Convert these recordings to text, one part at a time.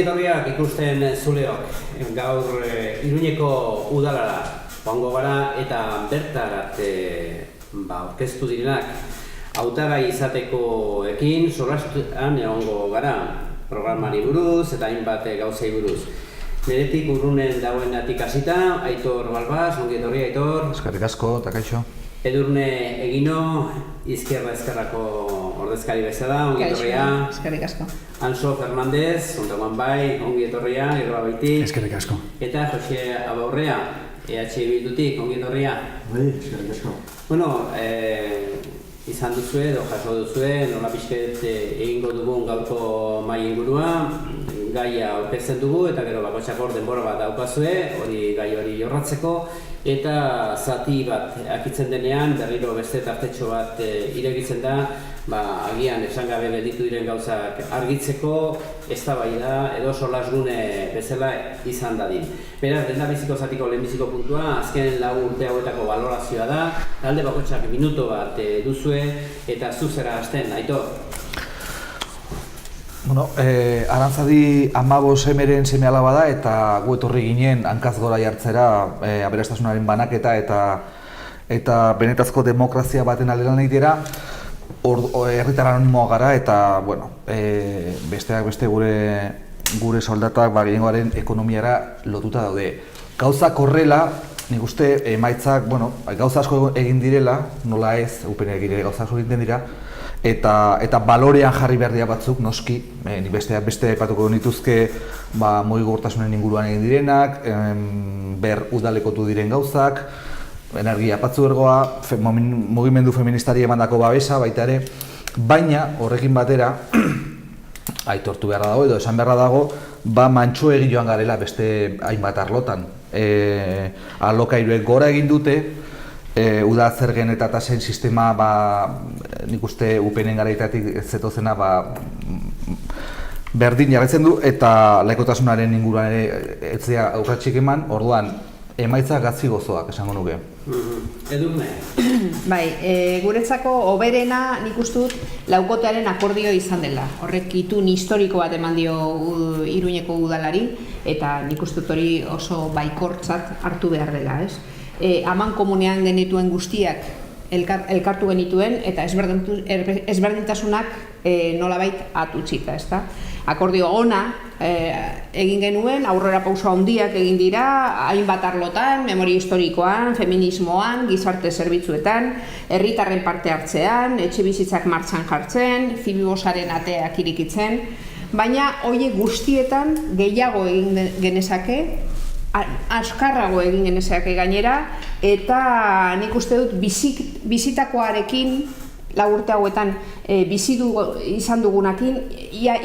etorriak ikusten zuleok, gaur Iruñeko udalara joango gara eta bertarat aurkeztu direnak hautagai izatekoekin solastuan egongo gara programari buruz eta hainbat gauzei buruz. Neretik urrunen dauenatik hasita, Aitor Balbas, ongi etorri Aitor. Eskerrik asko, eta kaixo. Edurne Egino, izquierda ezkerrako ordezkari bezala, ongi etorria. Eskerrik asko. Anso Fernández, ondagoan bai, ongi etorria, irrabaitik. Eskerrik asko. Eta Jose Abaurrea, EH Bildutik, ongi etorria. Bai, eskerrik asko. Bueno, izan duzue, edo jaso duzue, nola pixket egingo dugun gaurko mai ingurua, gaia aurkezten dugu eta gero bakoitzak hor denbora bat daukazue, hori gai hori jorratzeko, eta zati bat akitzen denean, berriro beste tartetxo bat irekitzen da, agian esan gabe gelditu diren gauzak argitzeko, eztabaida edo solasgune bezala izan dadin. Beraz, lehendabiziko zatiko lehenbiziko puntua, azken 4 urte hauetako balorazioa da, talde bakoitzak minuto bat duzue, eta zuzera hasten, Aitor. Bueno, Arantzadi 15 semeren seme alaba da eta gu etorri ginen hankaz gora jartzera aberastasunaren banaketa eta benetazko demokrazia baten alde lan egitera. Herritar anonimoa gara eta, bueno, besteak beste gure soldatak gehiengoaren ekonomiara lotuta daude. Gauzak horrela, nik uste emaitzak, bueno, gauza asko egin direla, nola ez, upeneak ere gauza asko egiten dira, eta balorean jarri behar dira batzuk, noski, nik beste aipatuko nituzke mugigortasunen inguruan egin direnak, udalekotu diren gauzak, energia patzuergoa, mugimendu feministari emandako babesa baita ere, baina horrekin batera, aitortu beharra dago edo esan beharra dago, mantxo egin joan garela beste hainbat arlotan. Alokairuek gora egin dute, uda zergen eta tasen sistema nik uste upenen garaitatik zetozena berdin jarraitzen du eta laikotasunaren inguruan ere etzea aurratxik eman, orduan emaitza gazi gozoak esango nuke. Edurne? Bai, guretzako hoberena nik uste dut laukotearen akordio izan dela. Horrek itun historiko bat eman dio Iruñeko udalari eta nik uste dut hori oso baikortzat hartu behar dela, ez? Aman komunean genituen guztiak elkartu genituen eta ezberdintasunak nolabait atutxita, ezta? Akordio ona egin genuen, aurrera pauso handiak egin dira, hainbat arlotan, memoria historikoan, feminismoan, gizarte zerbitzuetan, herritarren parte hartzean, etxebizitzak martxan jartzen, Fibibosaren ateak irikitzen, baina horiek guztietan gehiago egin genezake, askarrago egin genezake gainera, eta nik uste dut bizitakoarekin, 4 urte hauetan bizi izan dugunakin,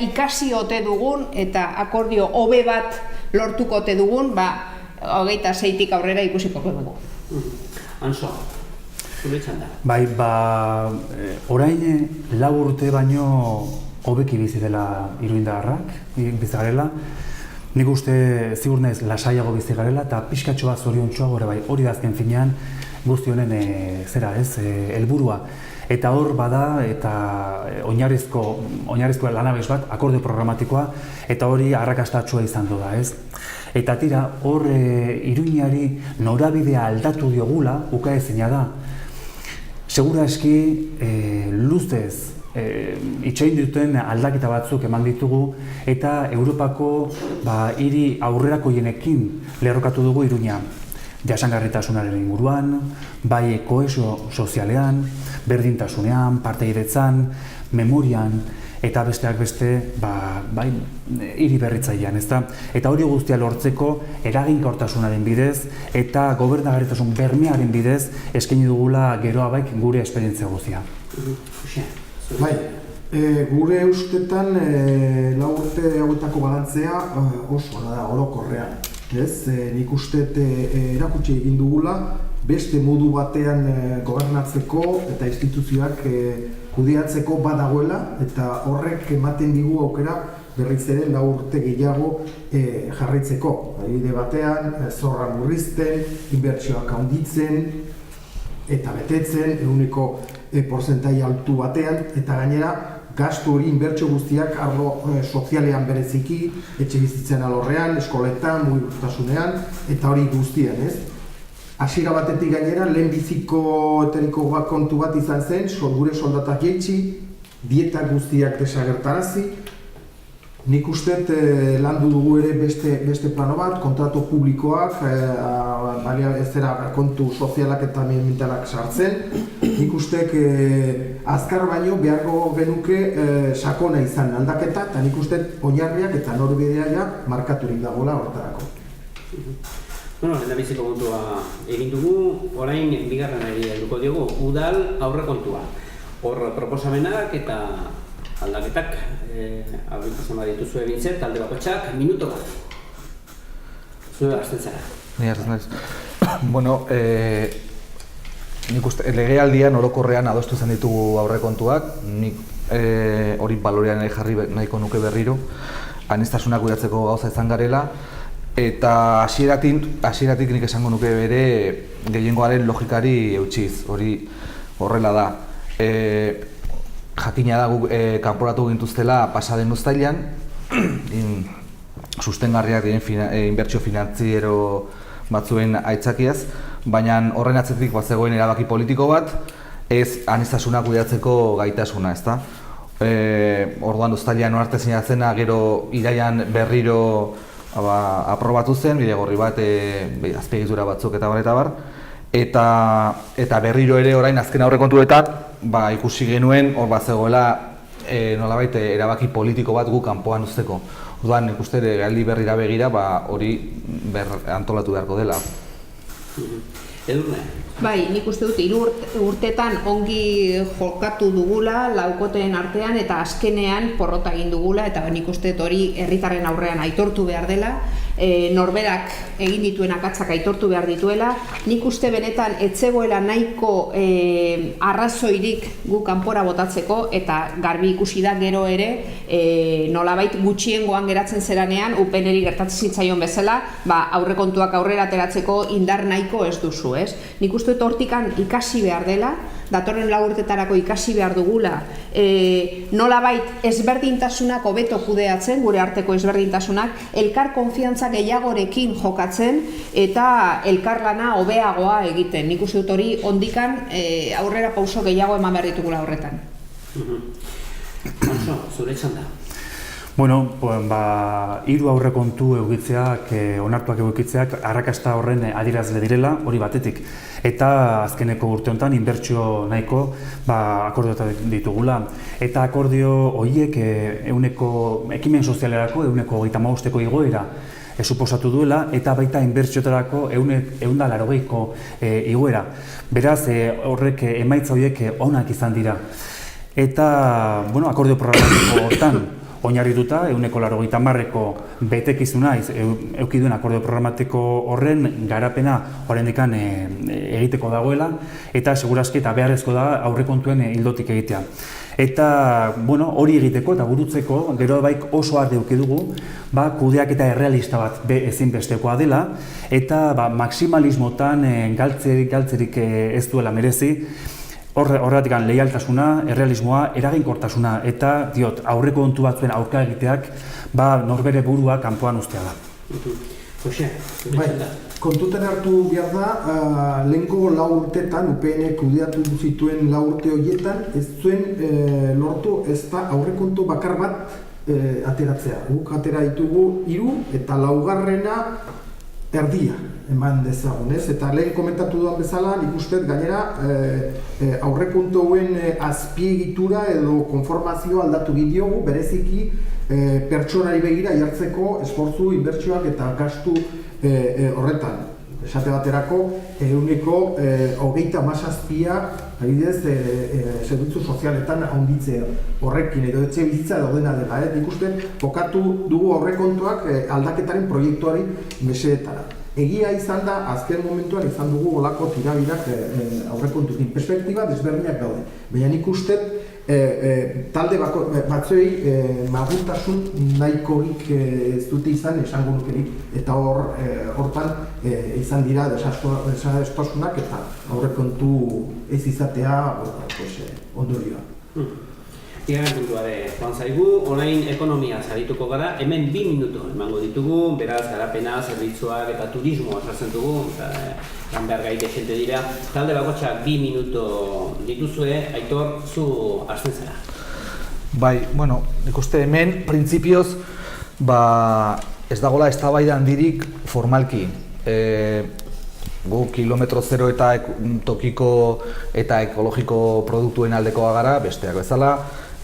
ikasi ote dugun eta akordio hobe bat lortuko ote dugun, 26tik aurrera ikusiko dugu. Anso, zure txanda. Bai, orain 4 urte baino hobeki bizi dela iruindarrak, bizi garela. Nik uste ziur naiz lasaiago bizi garela eta pixkatxo bat zoriontsuago ere bai, hori da azken finean guzti honen helburua. Eta hor bada eta oinarrizko lanabes bat, akordio programatikoa, eta hori arrakastatsua izan da, ez? Eta tira, hor Iruñari norabidea aldatu diogula, ukaezina da. Segura eski, luzez, itxoin duten aldaketa batzuk eman ditugu eta Europako hiri aurrerakoienekin lerrokatu dugu Iruña. Jasangarritasunaren inguruan, bai kohesio sozialean, berdintasunean, partaidetzan, memorian eta besteak beste hiri berritzailean, ezta? Eta hori guztia lortzeko eraginkortasunaren bidez eta gobernagarritasun bermearen bidez eskaini dugula geroabaik gure esperientzia guztia. Bai, gure ustetan 4 urte hauetako balantzea oso da, orokorrean. Nik uste erakutsi egin dugula beste modu batean gobernatzeko eta instituzioak kudeatzeko badagoela eta horrek ematen digu aukera berriz ere 4 urte gehiago jarraitzeko. Adibide batean, zorra murrizten, inbertsioak handitzen eta betetzen, ehuneko porzentai altu batean, eta gainera gastu hori inbertsio guztiak arlo sozialean bereziki, etxe bizitzen alorrean, eskoletan, mugitasunean, eta hori guztian, ez? Hasiera batetik gainera, lehenbiziko eteriko kontu bat izan zen, gure soldatak jaitsi, dieta guztiak desagertarazi. Nik uste landu dugu ere beste plano bat, kontratu publikoak, kontu sozialak eta mentalak sartzen. Nik uste azkar baino beharko genuke sakona izan aldaketa, eta nik uste oinarriak eta norbidea ja markaturik dagoela horretarako. Bueno, lehendabiziko kontua egin dugu, orain bigarrenari helduko diogu, udal aurrekontua. Hor proposamenak eta aldaketak, aurreikusten badituzue bintzet, talde bakoitzak, minuto bat. Zue hasten zara. Ni hasten naiz. Bueno, nik uste, legealdian orokorrean adostu zen ditugu aurrekontuak, nik hori balorean jarri nahiko nuke berriro, aniztasunak kudeatzeko gauza izan garela, eta hasieratik nik esango nuke bere gehiengoaren logikari eutsiz, hori horrela da. Jakina da guk kanporatu gintuztela pasaden uztailean, sustengarriak diren inbertsio finantziero batzuen aitzakiaz, baina horren atzetik bazegoen erabaki politiko bat, ez aniztasuna kudeatzeko gaitasuna, ezta? Orduan uztailean onarte zinatzena, gero iraian berriro aprobatu zen, bidegorri bat, azpiegitura batzuk eta bar, eta berriro ere orain azken aurrekontuetan ikusi genuen hor bazegoela nolabait erabaki politiko bat gu kanpoan uzteko. Orduan nik uste legealdi berrira begira hori antolatu beharko dela. Edurne? Bai, nik uste dut 3 urtetan ongi jokatu dugula laukoteen artean eta azkenean porrota egin dugula, eta nik uste dut hori herritarren aurrean aitortu behar dela, norberak egin dituen akatzak aitortu behar dituela. Nik uste benetan etzegoela nahiko arrazoirik gu kanpora botatzeko, eta garbi ikusi da gero ere nolabait gutxiengoan geratzen zeranean UPNeri gertatzen zitzaion bezala, aurrekontuak aurrera ateratzeko indar nahiko ez duzu, ez? Nik uste dut hortikan ikasi behar dela, datorren 4 urtetarako ikasi behar dugula, nolabait ezberdintasunak hobeto kudeatzen, gure arteko ezberdintasunak, elkar konfiantza gehiagorekin jokatzen eta elkarlana hobeagoa egiten. Nik uste dut hori ondikan aurrera pauso gehiago eman behar ditugula horretan. Marzo, zure txanda. Bueno, 3 aurrekontu egitzeak, onartuak egitzeak, arrakasta horren adierazle direla, hori batetik. Eta azkeneko urte honetan inbertsio nahiko akordioetan ditugula. Eta akordio horiek ekimen sozialerako 35% igoera suposatu duela, eta baita inbertsioetarako 180ko igoera. Beraz, horrek emaitza horiek onak izan dira. Eta, akordio programatiko hortan, oinarrituta, 180ko betekizuna eduki duen akordio programatiko horren garapena oraindikan egiteko dagoela, eta segurazki eta beharrezko da aurrekontuen ildotik egitea. Eta hori egiteko eta burutzeko gero baik oso argi eduki dugu, kudeaketa errealista bat ezinbestekoa dela, eta maksimalismotan galtzerik ez duela merezi. Horregatik leialtasuna, errealismoa, eraginkortasuna eta aurrekontu batzuen aurka egiteak norbere burua kanpoan uztea da. Jose, kontutan hartu behar da, lehenko 4 urtetan, UPN kudeatu zituen 4 urte horietan, ez zuen lortu ez da aurrekontu bakar bat ateratzea. Guk atera ditugu 3 eta 4garrena erdia eman dezagun, ez? Eta lehen komentatu duan bezala, nik uste gainera aurrekontuen azpiegitura edo konformazio aldatu bidiogu, bereziki pertsonari begira jartzeko esfortzu, inbertsioak eta gastu horretan. Esate baterako, 127 adibidez, zerbitzu sozialetan handitzea horrekin edo etxe bizitza daudena dela. Nik uste kokatu dugu aurrekontuak aldaketaren proiektuari mesedetara. Egia izan da, azken momentuan izan dugu olako tirabirak aurrekontukin. Perspektiba desberdinak daude. Baina nik uste talde batzuei magurtasun nahikorik ez dute izan esango nukerik, eta hortan izan dira desastasunak eta aurrekontu ez izatea ondorioa. Bigarren puntuare joan zaigu, orain ekonomia zarituko gara, hemen 2 minutu emango ditugu, beraz garapena, zerbitzuak eta turismoa sartzen dugu, lan behar gai desente dira. Talde bakotxak 2 minutu dituzue, Aitor, zu hasten zara. Bai, bueno, nik uste hemen, printzipioz, ez dagoela eztabaida handirik formalki. Gu kilometro zero eta tokiko eta ekologiko produktuen aldekoa gara, besteak bezala,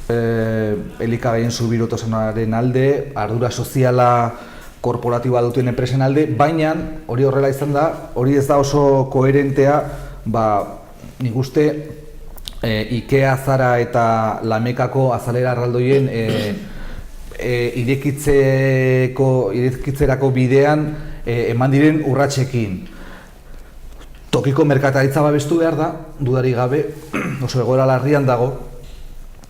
elikagaien subirutasunaren alde, ardura soziala korporatiboa duten enpresen alde, baina hori horrela izan da, hori ez da oso koherentea, nik uste IKEA, Zara eta Lamekako azalera erraldoien irekitzerako bidean eman diren urratsekin. Tokiko merkataritza babestu behar da, dudarik gabe, oso egoera larrian dago,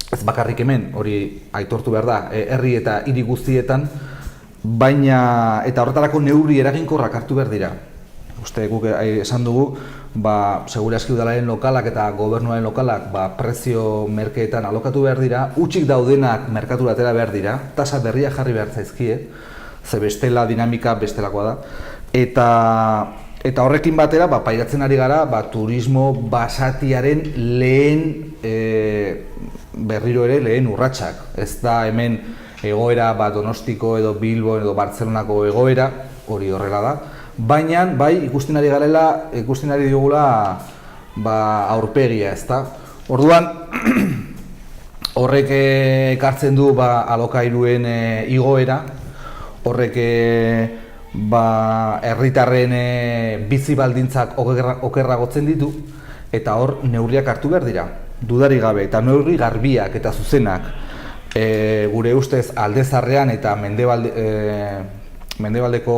ez bakarrik hemen, hori aitortu behar da, herri eta hiri guztietan, baina eta horretarako neurri eraginkorrak hartu behar dira. Uste guk esan dugu, segurazki udalaren lokalak eta gobernuaren lokalak prezio merkeetan alokatu behar dira, hutsik daudenak merkatura atera behar dira, tasa berria jarri behar zaizkie, ze bestela dinamika bestelakoa da, eta horrekin batera, pairatzen ari gara, turismo basatiaren lehen, berriro ere lehen urratsak. Ez da hemen egoera Donostiko edo Bilbo edo Bartzelonako egoera, hori horrela da. Baina, ikusten ari garela, ikusten ari digula aurpegia, ezta? Orduan, horrek ekartzen du alokairuen igoera, horrek herritarren bizi baldintzak okerragotzen ditu, eta hor neurriak hartu behar dira, dudarik gabe, eta neurri garbiak eta zuzenak. Gure ustez Alde Zaharrean eta mendebaldeko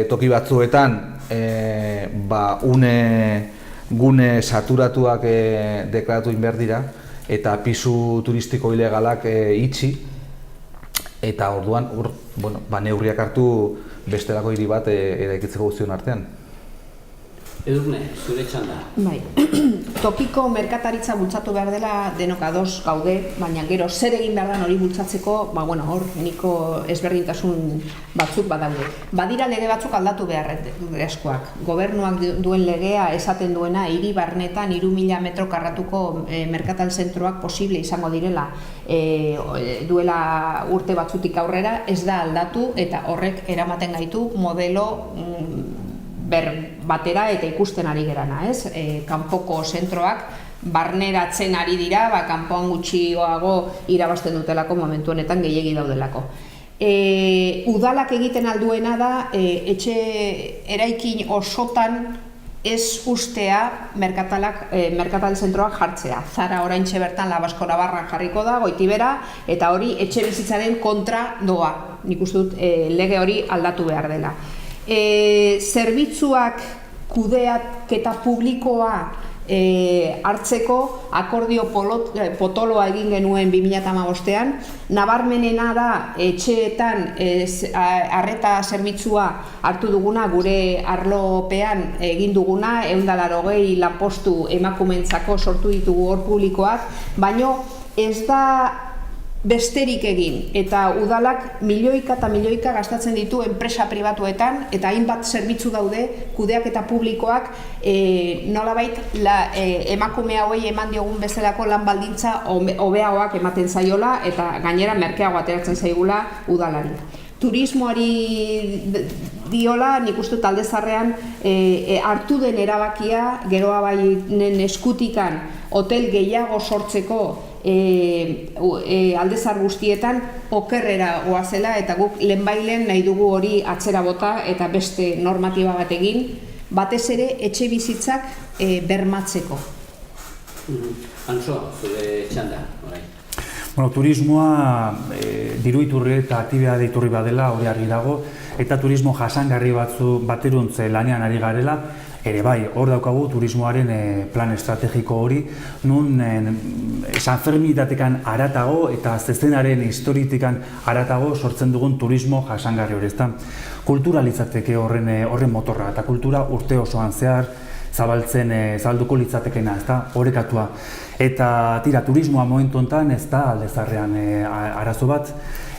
toki batzuetan gune saturatuak deklaratu egin behar dira, eta pisu turistiko ilegalak itxi, eta orduan neurriak hartu bestelako hiri bat eraikitzeko guztion artean. Edurne, zure txanda. Bai, tokiko merkataritza bultzatu behar dela denok ados gaude, baina gero zer egin behar den hori bultzatzeko, hor niko ezberdintasun batzuk badaude. Badira lege batzuk aldatu beharrezkoak. Gobernuak duen legea esaten duena hiri barnetan 3.000 metro karratuko merkatal zentroak posible izango direla duela urte batzutik aurrera, ez da aldatu eta horrek eramaten gaitu modelo batera eta ikusten ari gerana, ez? Kanpoko zentroak barneratzen ari dira, kanpoan gutxiago irabazten dutelako momentu honetan gehiegi daudelako. Udalak egiten alduena da, etxe eraikin osotan ez ustea merkatal zentroak jartzea. Zara oraintxe bertan Labasko Navarran jarriko da, Goitibera, eta hori etxe bizitzaren kontra doa. Nik uste dut lege hori aldatu behar dela. Zerbitzuak kudeaketa publikoa hartzeko akordio potoloa egin genuen 2015ean. Nabarmenena da etxeetan arreta zerbitzua hartu duguna, gure arlopean egin duguna, 180 lanpostu emakumeentzako sortu ditugu hor publikoak, baino ez da besterik egin, eta udalak milioika eta milioika gastatzen ditu enpresa pribatuetan, eta hainbat zerbitzu daude kudeaketa publikoak nolabait emakume hauei eman diogun bezalako lan baldintza hobeagoak ematen zaiola, eta gainera merkeago ateratzen zaigula udalari. Turismoari diola, nik uste Alde Zaharrean hartu den erabakia, geroa bainen eskutikan hotel gehiago sortzeko Alde Zahar guztietan okerrera goazela, eta guk lehenbailen nahi dugu hori atzera bota eta beste normatiba bat egin, batez ere etxe bizitzak bermatzeko. Anso, zure txanda, orain. Turismoa diru iturri eta aktibitate iturri badela, hori argi dago, eta turismo jasangarri bateruntze lanean ari garela, ere bai, hor daukagu turismoaren plan estrategiko hori, nun sanfermitatekan haratago eta zezenaren historitikan haratago sortzen dugun turismo jasangarri hori, ezta? Kultura litzateke horren motorra, eta kultura urte osoan zehar zabalduko litzatekena, ez da, orekatua. Eta tira, turismoa momentu honetan ez da Alde Zaharrean arazo bat,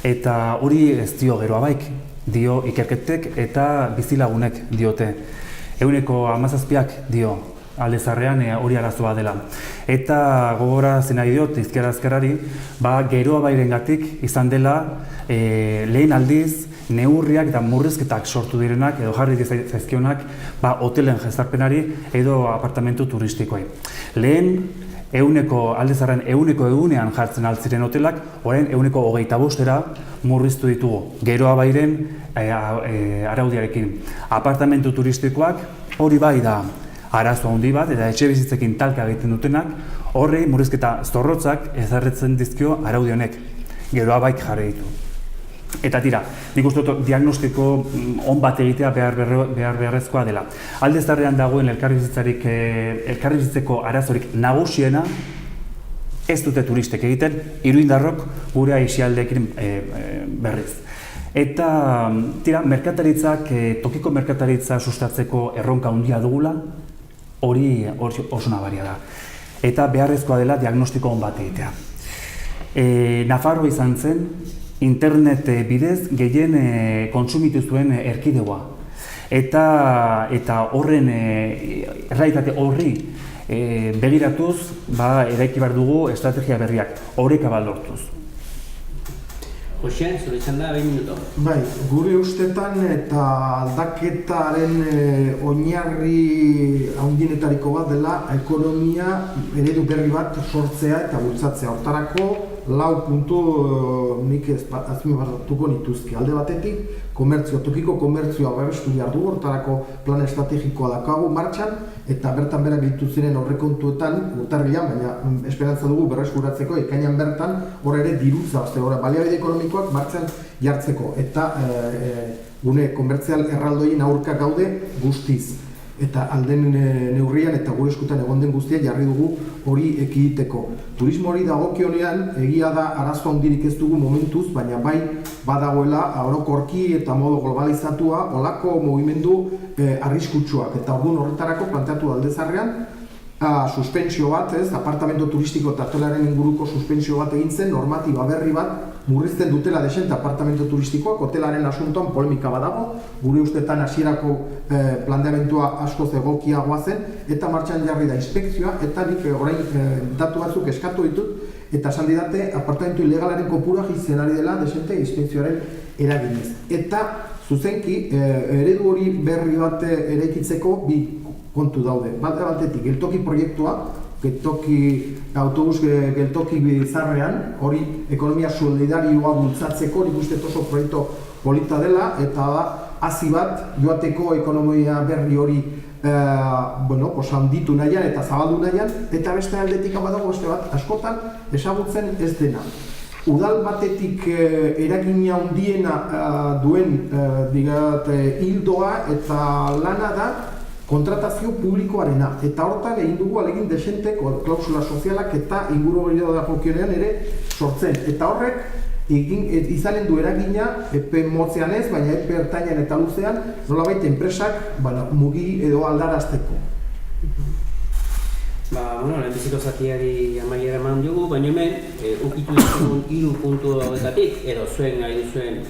eta hori ez dio Geroa Baik, dio ikerketek eta bizilagunek diote. 17% dio Alde Zaharrean hori arazoa dela. Eta gogorazi nahi diot, izquierda-ezkerrari, Geroa Bairengatik izan dela lehen aldiz neurriak eta murrizketak sortu direnak edo jarri zaizkionak hotelen jazarpenari edo apartamentu turistikoei. Lehen Alde Zaharrean 100%ean jartzen altziren hotelak, orain 25%era murriztu ditugu Geroa Bairen araudiarekin. Apartamentu turistikoak hori bai da arazo handi bat eta etxe bizitzekin talka egiten dutenak, horri murrizketa zorrotzak ezarritzen dizkio araudi honek. Geroa Baik jarri ditu. Eta tira, nik uste dut diagnostiko on bat egitea beharrezkoa dela. Alde Zaharrean dagoen elkarbizitzeko arazorik nagusiena ez dute turistek egiten, iruindarrok gure aisialdeekin berriz. Eta tira, tokiko merkataritza sustatzeko erronka handia dugula, hori oso nabaria da. Eta beharrezkoa dela diagnostiko on bat egitea. Nafarroa izan zen, internet bidez gehien kontsumitu zuen erkidegoa. Eta horren errealitate horri begiratuz eraiki behar dugu estrategia berriak, oreka bat lortuz. Joxen, zure txanda, 20 minuto. Bai, gure ustetan eta aldaketaren oinarri handienetariko bat dela ekonomia eredu berri bat sortzea eta bultzatzea. Hortarako 4 puntu nik azpimarratuko nituzke. Alde batetik, tokiko komertzioa babestu behar du, hortarako plan estrategikoa daukagu martxan, eta bertan berak gehitu ziren aurrekontuetan urtarrilean, baina esperantza dugu berreskuratzeko ekainean bertan hor ere dirutza, baliabide ekonomikoak martxan jartzeko, eta gune komertzial erraldoien aurka gaude guztiz. Eta alden neurrian eta gure eskutan egon den guztia jarri dugu hori ekiditeko. Turismo hori dagokionean egia da arazo handirik ez dugu momentuz, baina bai badagoela orokorki eta modu globalizatua olako mugimendu arriskutsuak. Eta orduan horretarako planteatu Alde Zaharrean suspentsio bat, apartamento turistiko eta hotelaren inguruko suspentsio bat egin zen, normatiba berri bat murrizten dutela desente apartamento turistikoak, hotelaren asuntoan polemika badago, gure ustetan hasierako planteamentua askoz egokiagoa zen, eta martxan jarri da inspekzioa, eta nik orain datu batzuk eskatu ditut, eta esan didate apartamento ilegalaren kopura jaisten ari dela desente inspekzioaren eraginez. Eta zuzenki, eredu hori berri bat eraikitzeko bi kontu daude. Batetik, geltoki proiektua, autobus geltoki bizarrean, hori ekonomia solidarioa bultzatzeko, nik uste oso proiektu polita dela, eta hazi bat joateko ekonomia berri hori handitu nahian eta zabaldu nahian, eta beste aldetik badago beste bat askotan ezagutzen ez dena. Udal batetik eragina handiena duen hildoa eta lana da kontratazio publikoarena, eta hortan egin dugu alegin desente klausula sozialak eta ingurugiro dagokionean ere sortzen. Eta horrek izanen du eragina epe motzean ez, baina epe ertainan eta luzean nolabait enpresak mugi edo aldarazteko. Lehenbiziko zatiari amaiera eman dugu, baina hemen ukitu ditugun 3 puntu hauetatik, edo zuen nahi duzuen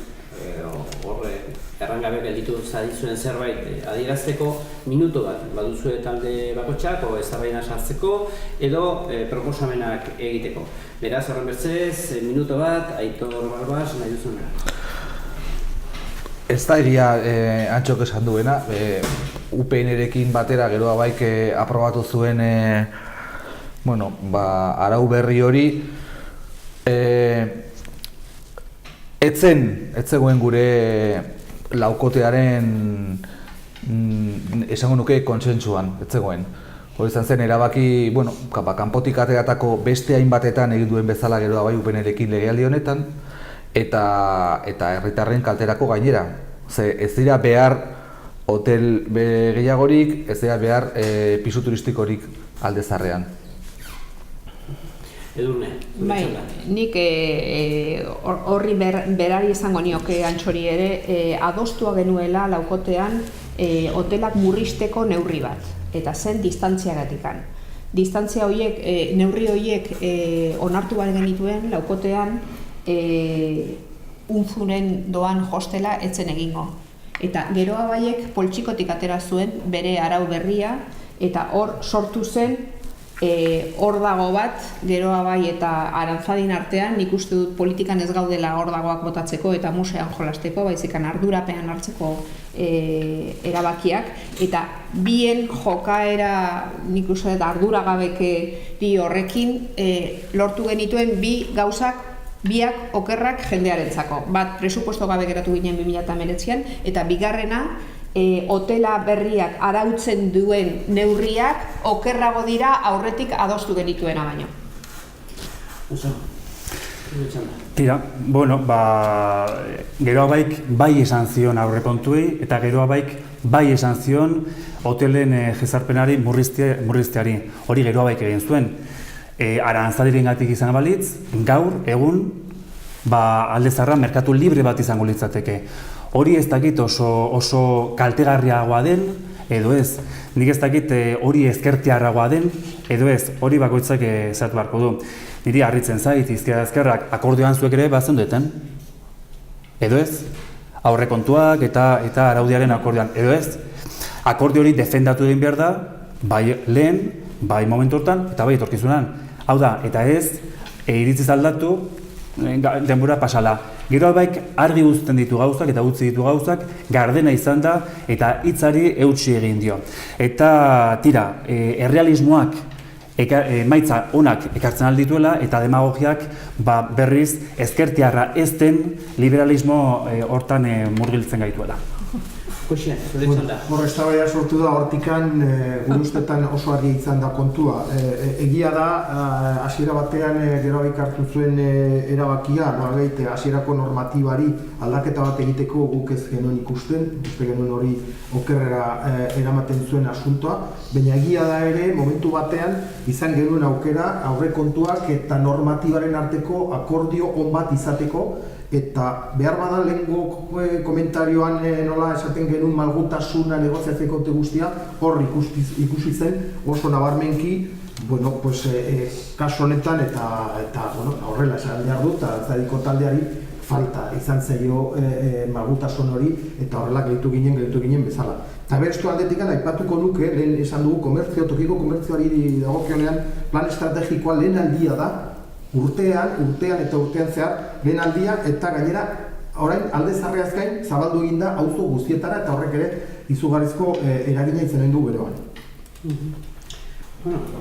horre errangabe gelditu zadizuen zerbait adierazteko minutu bat baduzue talde bakotxak o eztabaida sartzeko edo proposamenak egiteko. Beraz, horren bertzez, minutu bat, Aitor Balbas, nahi duzuna. Ez da egia Antxok esan duena, UPN-erekin batera Geroa Baik aprobatu zuen arau berri hori. Etzegoen gure laukotearen esango nuke kontsentsuan, etzegoen. Hori izan zen erabaki, kanpotik ateratako beste hainbatetan egin duen bezala Geroa Bai UPN-erekin legealdi honetan, eta herritarren kalterako gainera. Ez dira behar hotel gehiagorik, ez dira behar pisu turistikorik Alde Zaharrean. Edurne, bai, nik horri berari izango nioke Antxori ere, adostua genuela laukotean hotelak murrizteko neurri bat. eta zen distantziagatikan. Distantzia horiek, neurri horiek onartu behar genituen laukotean unzunen doan hostela etzen egingo. Eta Geroa Baiek poltsikotik atera zuen bere arau berria eta hor sortu zen hor dago bat, Geroa Bai eta Aranzadin artean, nik uste dut politikan ez gaudela hor dagoak botatzeko eta musean jolasteko, baizikan ardurapean hartzeko erabakiak, eta bien jokaera, nik uste dut arduragabekeri horrekin lortu genituen bi gauzak, biak okerrak jendearentzako. Bat, presupuesto gabe geratu ginen 2019an, eta bigarrena, hotela berriak arautzen duen neurriak okerrago dira aurretik adostu genituena baino. Tira, bueno, Geroa Baik bai esan zion aurrekontuei eta Geroa Baik bai esan zion hotelen jezarpenari murrizteari. Hori Geroa Baik egin zuen. Aranzadirengatik izan balitz, gaur, egun, Alde Zaharra merkatu libre bat izango litzateke. Hori ez dakit oso kaltegarriagoa den, edo ez. Nik ez dakit hori ezkertiarragoa den, edo ez. Hori bakoitzak zehatu beharko du. Niri harritzen zait, izkerrak akordioan zuek ere bazendeten. Edo ez. Aurrekontuak eta araudiaren akordioan. Edo ez. Akordio hori defendatu egin behar da, bai lehen, bai momentu hortan, eta bai etorkizunan. Hau da, eta ez, iritziz aldatu, denbora pasala. Geroa Baik argi uzten ditu gauzak eta utzi ditu gauzak, gardena izan da eta hitzari eutsi egin dio. Eta tira, errealismoak emaitza onak ekartzen aldituela eta demagogiak berriz ezkertiarra ez den liberalismo hortan murgiltzen gaituela. Koxia, zure txanda. Hor, eztabaida sortu da, hortikan gure ustetan oso argi izan da kontua. Egia da, hasiera batean Geroa Baik hartu zuen erabakia, nolabait hasierako normatibari aldaketa bat egiteko guk ez genuen ikusten, uste genuen hori okerrera eramaten zuen asuntoa, baina egia da ere, momentu batean izan genuen aukera aurrekontuak eta normatibaren arteko akordio on bat izateko, eta behar bada lehengo komentarioan nola esaten genuen malgutasuna negoziatzeko guztia, hor ikusi zen oso nabarmenki, bueno, pues, kasu honetan eta horrela esan behar dut, eta Aranzadiko taldeari falta izan zaio malgutasun hori, eta horrela gehitu ginen bezala. Eta berestu aldetik aipatuko nuke, lehen esan dugu tokiko komertzioari dagokionean plan estrategikoa lehen aldia da, urtean zehar, lehen aldia eta gainera orain Alde Zaharraz gain zabaldu egin da auzo guztietara eta horrek ere izugarrizko eragina izanen du Geroan.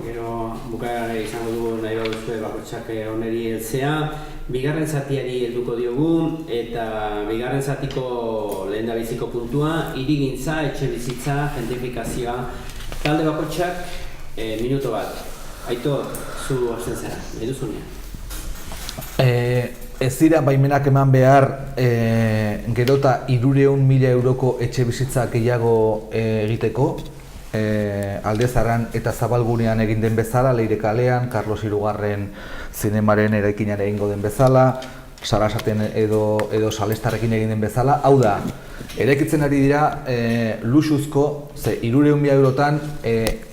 Gero bukaera izango dugu nahi baduzue bakoitzak oneri heltzea. Bigarren zatiari helduko diogu eta bigarren zatiko lehendabiziko puntua hirigintza, etxebizitza, gentrifikazioa. Talde bakoitzak minuto bat. Aitor, zu hasten zara, nahi duzunean. Ez dira baimenak eman behar gero eta 300.000 euroko etxe bizitza gehiago egiteko, Alde Zaharran eta Zabalgunean egin den bezala, Leire kalean, Carlos Hirugarren zinemaren eraikinean egingo den bezala, Sarasaten edo Salestarrekin egin den bezala. Hau da, eraikitzen ari dira luxuzko, 300.000 eurotan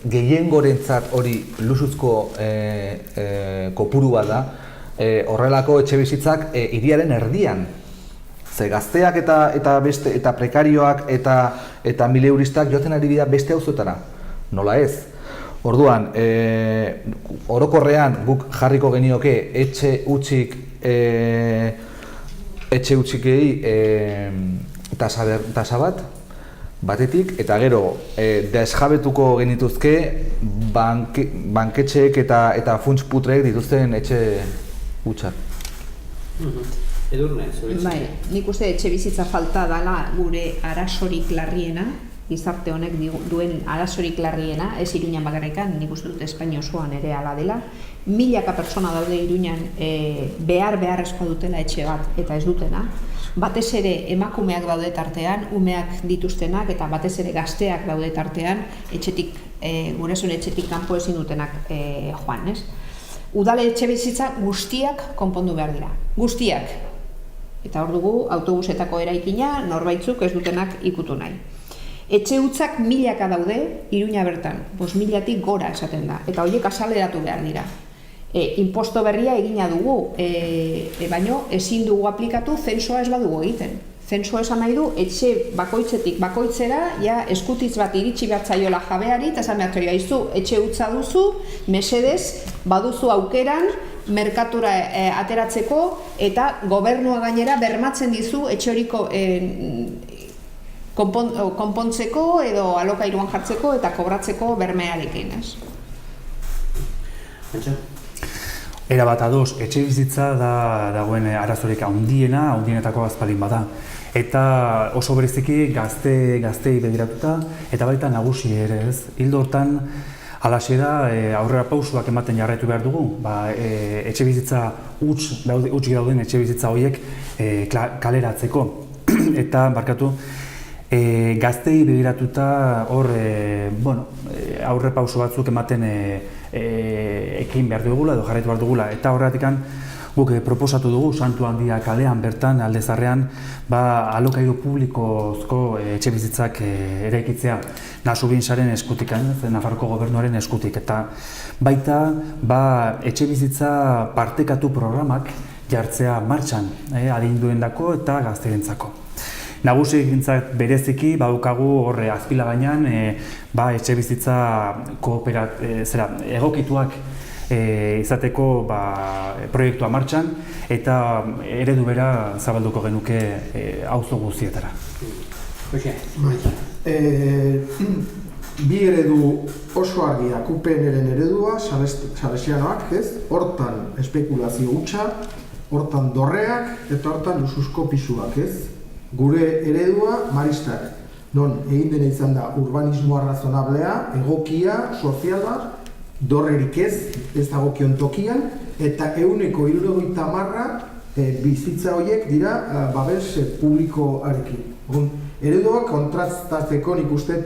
gehiengorentzat hori luxuzko kopuru bat da, horrelako etxebizitzak hiriaren erdian. Ze gazteak eta prekarioak eta mileuristak joaten ari dira beste auzoetara. Nola ez? Orduan, orokorrean guk jarriko genioke etxe utxikei tasa bat, batetik, eta gero desjabetuko genituzke banketxeek eta funts putreek dituzten etxe utxak. Edurne, zure txanda. Bai, nik uste etxe bizitza falta dela gure arazorik larriena, gizarte honek duen arazorik larriena, ez Iruñan bakarrikan, nik uste dut Espainia osoan ere hala dela. Milaka pertsona daude Iruñan beharrezkoa dutela etxe bat eta ez dutena. Batez ere emakumeak daude tartean, umeak dituztenak eta batez ere gazteak daude tartean, gurasoen etxetik kanpo ezin dutenak joan, ez? Udal etxebizitza guztiak konpondu behar dira, guztiak. Eta hor dugu autobusetako eraikina norbaitzuk ez dutenak ikutu nahi. Etxe hutzak milaka daude Iruña bertan, 5.000-tik gora esaten da, eta horiek azaleratu behar dira. Imposto berria egina dugu, baino ezin dugu aplikatu zensoa ez badugu egiten. Zensoa esan nahi du, etxe bakoitzetik bakoitzera, ja eskutitz bat iritsi behar zaiola jabeari, eta esan behar zaiola, izu, etxe hutza duzu, mesedez, baduzu aukeran, merkatura ateratzeko, eta gobernua gainera bermatzen dizu etxe horiko konpontzeko edo alokairuan jartzeko eta kobratzeko bermearekin, ez? Era bat ados, etxe bizitza dagoen arazorik handienetako azpalin bada. Eta oso bereziki gaztei begiratuta eta baita nagusi ere, ez? Hildo hortan, halaxe da aurrera pausuak ematen jarraitu behar dugu, etxe bizitza huts dauden etxe bizitza horiek kaleratzeko. Eta, barkatu, gaztei begiratuta hor, aurre pausu batzuk ematen ekin behar dugula edo jarraitu behar dugula. Eta horretik guk proposatu dugu, Santu Handia kalean bertan, Aldezarrean, alokairu publikozko etxe bizitzak eraikitzea Nasubinsaren eskutik, Nafarroko gobernuaren eskutik. Eta baita etxe bizitza partekatu programak jartzea martxan, adinduendako eta gazterentzako. Nagusientzat bereziki badukagu horre azpila gainean etxe bizitza egokituak izateko proiektua martxan eta eredu bera zabalduko genuke auzo guztietara. Bi eredu oso argiak, UPN-ren eredua, salesianoak, hortan espekulazio hutsa, hortan dorreak eta hortan luxuzko pisuak, Gure eredua maristak, non egin dena izan da urbanismoa razonablea, egokia, soziala, dorrerik ez dagokion tokian, eta 170% bizitza horiek dira babes publikoarekin. Eredua kontrastatzeko nik uste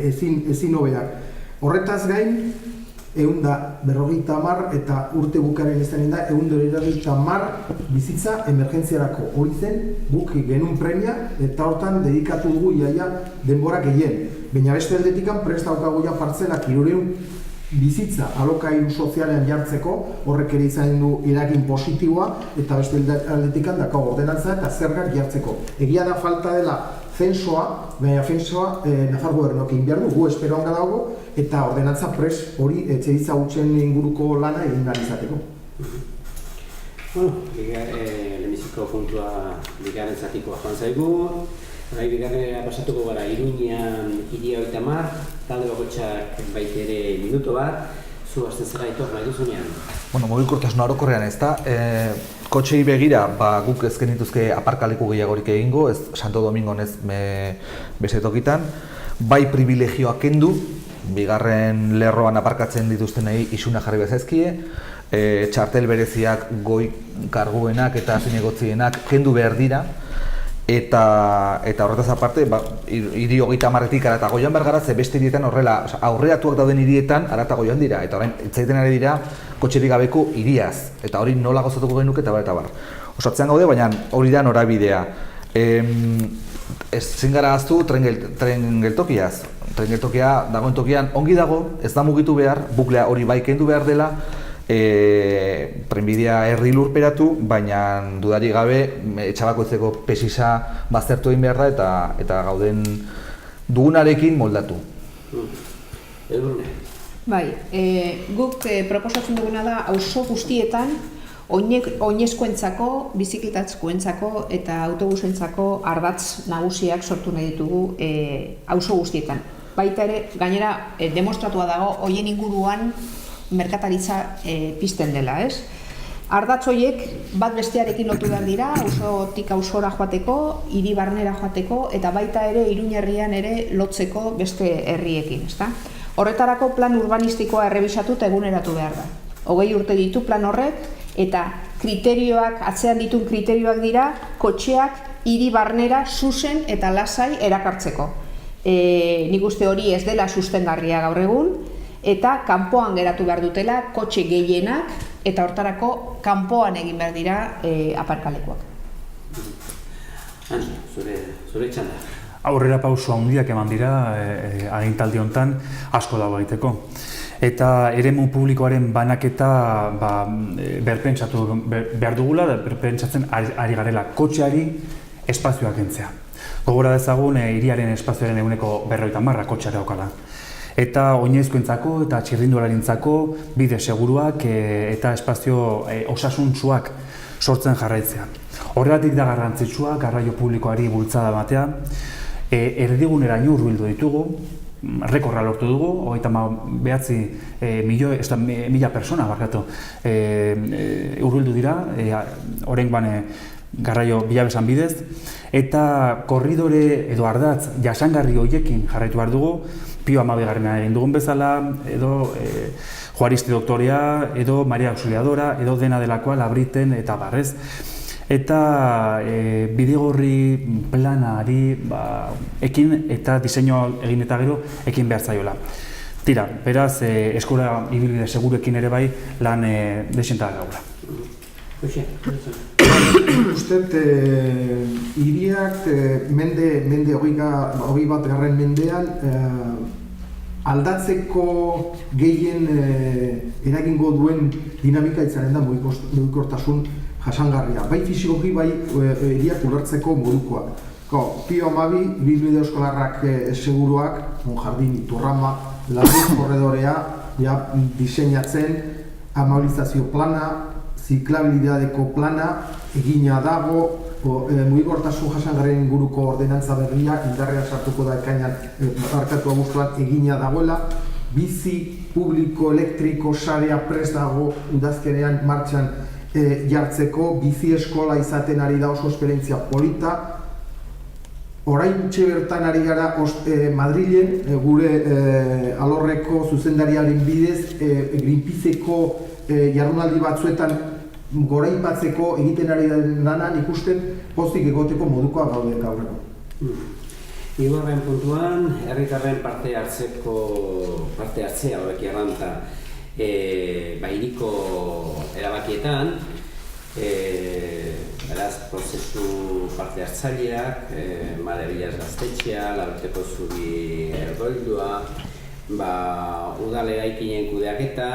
ezin hobeak. Horretaz gain, 150 eta urte bukaren izanen da 150 bizitza emergentziarako. Hori zen, guk genuen premia eta hortan dedikatu dugu iaia denbora gehien. Baina beste aldetikan prest daukagu ja partzelak 300 bizitza alokairu sozialean jartzeko, horrek ere izan du eragin positiboa eta beste aldetikan daukagu ordenantza eta zergak jartzeko. Egia da falta dela zensoa, baina zensoa Nafar gobernuak egin behar du, gu esperoan gadago, eta ordenantza pres hori etxebizitza hutsen inguruko lana egin behar izateko. Lehenbiziko puntua bigarren zatikoa joan zaigu, bigarren pasatuko gara Iruñean hiria 30, talde bakotxak baitere minuto bat, zu hasten zara Aitor nahi duzunean? Mugikortasun orokorrean ez da, kotxei begira, guk ez genituzke aparkaleku gehiagorik egingo, ez Santo Domingon ez beste tokitan, bai privilegioak kendu, bigarren lerroan aparkatzen dituztenei isuna jarri bezaizkie, txartel bereziak goi karguenak eta zinegotzienak kendu behar dira, eta horretaz aparte, hiri 30-etik aratago joan behar gara, ze beste hirietan horrela, aurreratuak dauden hirietan aratago joan dira, eta orain etzaiten ari dira kotxerik gabeko hiriaz, eta hori nola gozatuko genuke eta bar. Osatzean gaude, baina hori da norabidea. Ezin gara ahaztu tren geltokiaz. Tren geltokia dagoen tokian ongi dago, ez da mugitu behar, buklea hori bai kendu behar dela, trenbidea herri lurperatu, baina dudari gabe etxabakoitzeko pesisa baztertu egin behar da eta gauden dugunarekin moldatu. Bai, guk proposatzen duguna da auzo guztietan oinezkoentzako, bizikletatskoentzako eta autobusentzako ardatz nagusiak sortu nahi ditugu auzo guztietan. Baita ere, gainera demostratua dago hoien inguruan merkataritza pizten dela, ez? Ardatz horiek bat bestearekin lotu behar dira, auzotik auzora joateko, hiri barnera joateko eta baita ere Iruñerrian ere lotzeko beste herriekin, ezta? Horretarako plan urbanistikoa errebisatu eta eguneratu behar da. 20 urte ditu plan horrek eta kriterioak, atzean dituen kriterioak dira, kotxeak hiri barnera zuzen eta lasai erakartzeko. Nik uste hori ez dela sustengarria gaur egun, eta kanpoan geratu behar dutela kotxe gehienak eta hortarako kanpoan egin behar dira aparkalekuak. Zure txanda. aurrera pauso handiak eman dira agintaldi honetan asko dago egiteko. Eta eremu publikoaren banaketa berpentsatu behar dugula, berpentsatzen ari garela kotxeari espazioak kentzea. Gogora dezagun, hiriaren espazioaren 50% kotxeara daukala. Eta oinezkoentzako eta txirrindularintzako bide seguruak eta espazio osasuntsuak sortzen jarraitzea. Horregatik da garrantzitsua garraio publikoari bultzada ematea, erdiguneraino hurbildu ditugu, rekorra lortu dugu, 39.000 persona hurbildu dira, oraingoan garraio bilabesan bidez, eta korridore edo ardatz jasangarri horiekin jarraitu behar dugu, Pio 12 egin dugun bezala, edo Juaristi Doktorea, edo Maria Auxiliadora, edo dena delakoa Labriten eta barrez. Eta bidegorri planari ekin eta diseinu egin eta gero ekin behar zaiola. Tira, beraz, eskola ibilbide seguruekin ere bai lan desentak gaula. Usted, hiriak mende 21. mendean aldatzeko gehien eragingo duen dinamika izanen da mugikortasun jasangarria. Bai fisikoki, bai hiriak ulertzeko modukoa. Pio 12, ibilbide eskolarrak seguruak, Monjardin, Iturrama, Larriz korredorea, diseinatzen, amabilizazio plana, ziklabilidadeko plana egina dago, mugikortasun jasangarrien inguruko ordenantza berria indarrean sartuko da ekainan arkatu abuztuan egina dagoela, bizi publiko elektriko sarea prest dago udazkenean martxan jartzeko, bizi eskola izaten ari da oso esperientzia polita. Oraintxe bertan ari gara Madrilen, gure alorreko zuzendariaren bidez, Greenpeaceko jardunaldi batzuetan goraipatzeko egiten ari lanan ikusten pozik egoteko modukoa gaude gaur egun. Hirugarren puntuan, herritarren parte hartzea horrek erranta hiriko erabakietan, beraz, prozesu parte hartzaileak, Mare Bilaz Gaztetxea, Laberteko Zubi Ergoldua, udal eraikinen kudeaketa,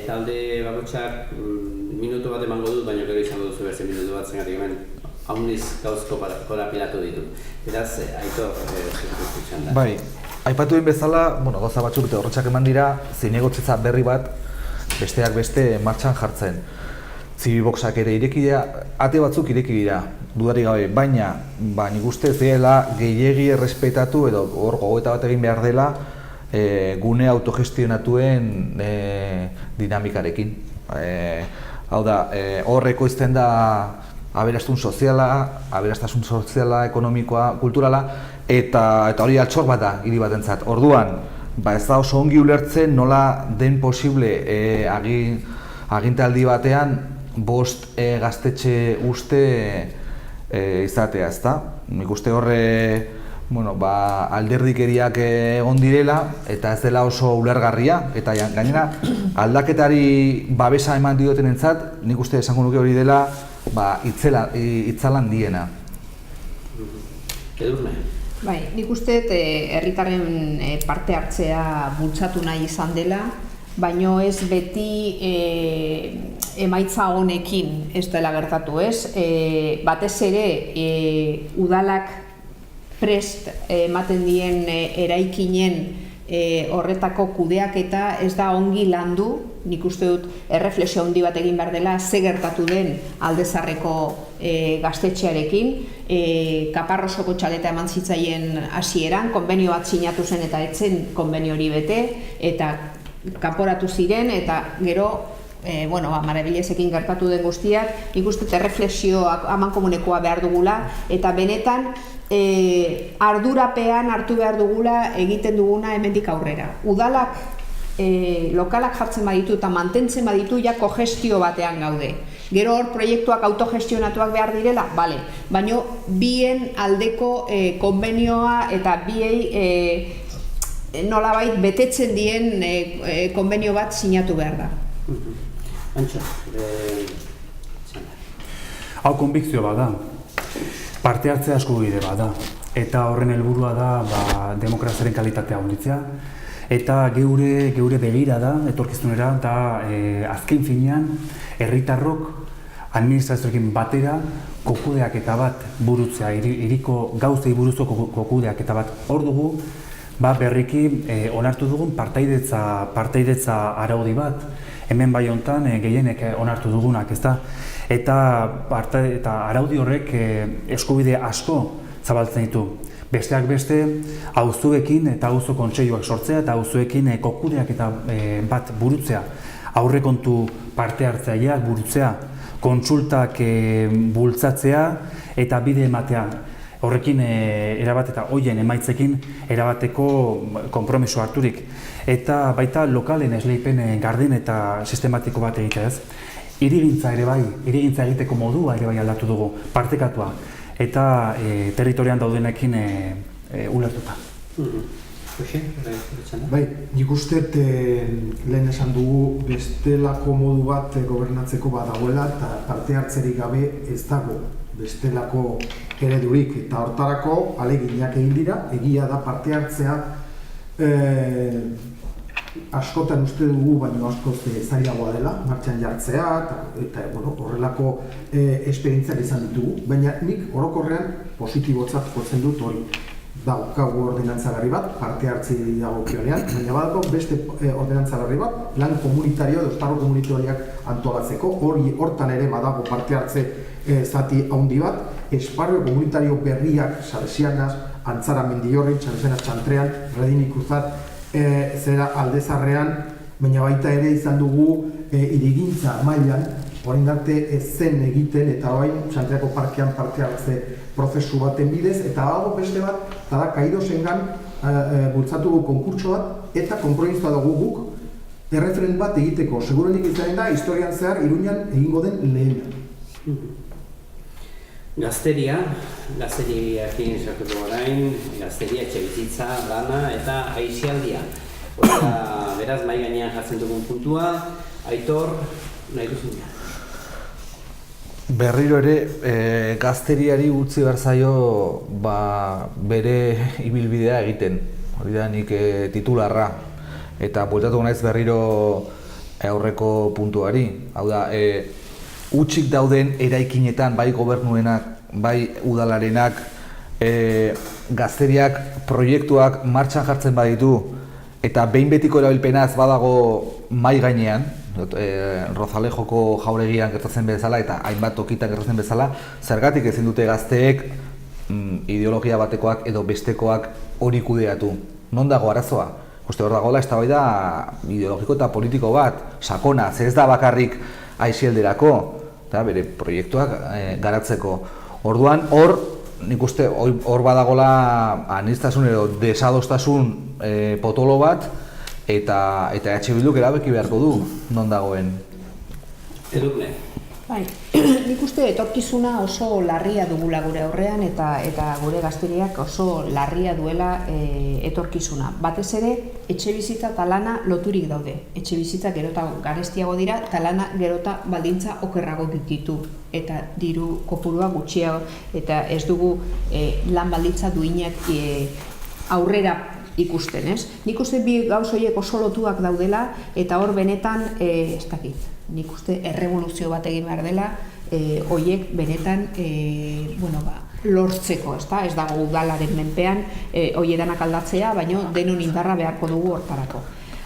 talde bakotxak minutu bat emango dut, baina gero izango duzu berze minutu bat zengatik hemen hauniz gauzko korapilatu ditu. Beraz, Aitor, zirkutxan da. Bai, aipatu den bezala, gauza batzuk eta horretxak eman dira, zinegotzetza berri bat besteak beste martxan jartzen. Zibiboxak ere ireki dira, ate batzuk ireki dira, dudarik gabe, baina nik uste ez dela gehiegi errespetatu edo hor gogoeta bat egin behar dela gune autogestionatuen dinamikarekin. Hau da, hor ekoizten da aberastasun soziala, ekonomikoa, kulturala, eta hori altxor bat da hiri batentzat. Orduan, ez da oso ongi ulertzen nola den posible agintaldi batean 5 gaztetxe uste izatea, ezta? Nik uste horre alderdikeriak egon direla eta ez dela oso ulergarria, eta gainera aldaketari babesa eman diotenentzat, nik uste esango nuke hori dela itzalan diena. Edurne? Bai, nik uste herritarren parte hartzea bultzatu nahi izan dela, baino ez beti emaitza honekin ez dela gertatu, ez? Batez ere, udalak prest ematen dien eraikinen horretako kudeaketa ez da ongi landu, nik uste dut erreflexio handi bat egin behar dela ze gertatu den Aldezarreko gaztetxearekin, Kaparrosoko txaleta eman zitzaien hasieran, konbenio bat sinatu zen eta etzen konbenio hori bete, eta kanporatu ziren, eta gero Mare Bilezekin gertatu den guztiak, nik uste erreflexioak amankomunekoa behar dugula, eta benetan ardurapean hartu behar dugula egiten duguna hemendik aurrera. Udalak lokalak jartzen baditu eta mantentzen baditu ja kogestio batean gaude. Gero hor proiektuak autogestionatuak behar direla, bale, baina bien aldeko konbenioa eta biei nolabait betetzen dien konbenio bat sinatu behar da. Antxo, hau konbikzio bat da, parte hartzea eskubide bat da. eta horren helburua da demokraziaren kalitatea handitzea. Eta geure begira da, etorkizunera, da azken finean, herritarrok administrazioekin batera kokudeaketa bat burutzea, hiriko gauzei buruzko kokudeaketa bat. Hor dugu, berriki onartu dugun partaidetza araudi bat, hemen bai hontan gehienek onartu dugunak, ezta? Eta araudi horrek eskubide asko zabaltzen ditu. Besteak beste, auzoekin eta auzo kontseiluak sortzea eta auzoekin kokudeaketa bat burutzea, aurrekontu parte hartzaileak burutzea, kontsultak bultzatzea eta bide ematea. Horrekin erabat eta hoien emaitzekin erabateko konpromiso harturik. Eta baita lokalen esleipen garden eta sistematiko bat egitea, ez? Hirigintza ere bai, hirigintza egiteko modua ere bai aldatu dugu, partekatua. Eta territorian daudenekin ulertuta. Bai, nik uste lehen esan dugu bestelako modu bat gobernatzeko badagoela eta parte hartzerik gabe ez dago bestelako eredurik eta hortarako ahaleginak egin dira, egia da parte hartzea askotan uste dugu, baino askoz zailagoa dela, martxan jartzea eta horrelako esperientziak izan ditugu, baina nik orokorrean positibotzat jotzen dut hori. Daukagu ordenantza berri bat, parte hartzi dagokionean, baina badako beste ordenantza berri bat, plan komunitario edo esparru komunitarioak antolatzeko, hortan ere badago parte hartze zati handi bat, esparru komunitario berriak Salesianas, Antzara Mendiorri, Salesianas Txantrean, Redin Ikruzat, zera Aldezarrean, baina baita ere izan dugu hirigintza mailan, orain arte ez zen egiten eta orain Txantreako parkean parte hartze prozesu baten bidez, eta dago beste bat, eta da Kairosengan bultzatu dugu konkurtso bat, eta konpromisoa dugu guk erreferent bat egiteko. Segurenik izanen da, historian zehar Iruñan egingo den lehena. Gazteriakin sartuko orain, gazteria, etxebizitza, lana eta aisialdia. Beraz, mai gainean jartzen dugun puntua, Aitor, nahi duzun. Berriro ere, gazteriari utzi behar zaio bere ibilbidea egiten. Hori da nik titularra. Eta bueltatu naiz berriro aurreko puntuari. Hau da, utzik dauden eraikinetan, bai gobernuenak, bai udalarenak, gazteriak proiektuak martxan jartzen baditu eta behin betiko erabilpenaz badago mai gainean, Rozalejoko jauregian gertatzen bezala eta hainbat tokitan gertatzen bezala, zergatik ezin dute gazteek ideologia batekoak edo bestekoak hori kudeatu. Non dago arazoa? Uste hor dagoela eztabaida ideologiko eta politiko bat, sakona, ze ez da bakarrik aisialdirako, eta bere proiektuak garatzeko. Orduan, hor, nik uste, hor badagola aniztasun edo desadostasun potolo bat, eta EH Bilduk erabaki beharko du, non dagoen. Edurne. Bai, nik uste etorkizuna oso larria dugula gure aurrean eta gure gazteriak oso larria duela etorkizuna. Batez ere, etxebizitza eta lana loturik daude. Etxebizitza gerota garestiago dira eta lana gerota baldintza okerrago ditu. Eta diru kopurua gutxiago eta ez dugu lan baldintza duinak aurrera ikusten, ez? Nik uste bi gauz horiek oso lotuak daudela eta hor benetan, ez dakit, nik uste errevoluzio bat egin behar dela horiek benetan lortzeko, ez dago udalaren menpean horiedanak aldatzea, baina denon indarra beharko dugu hortarako.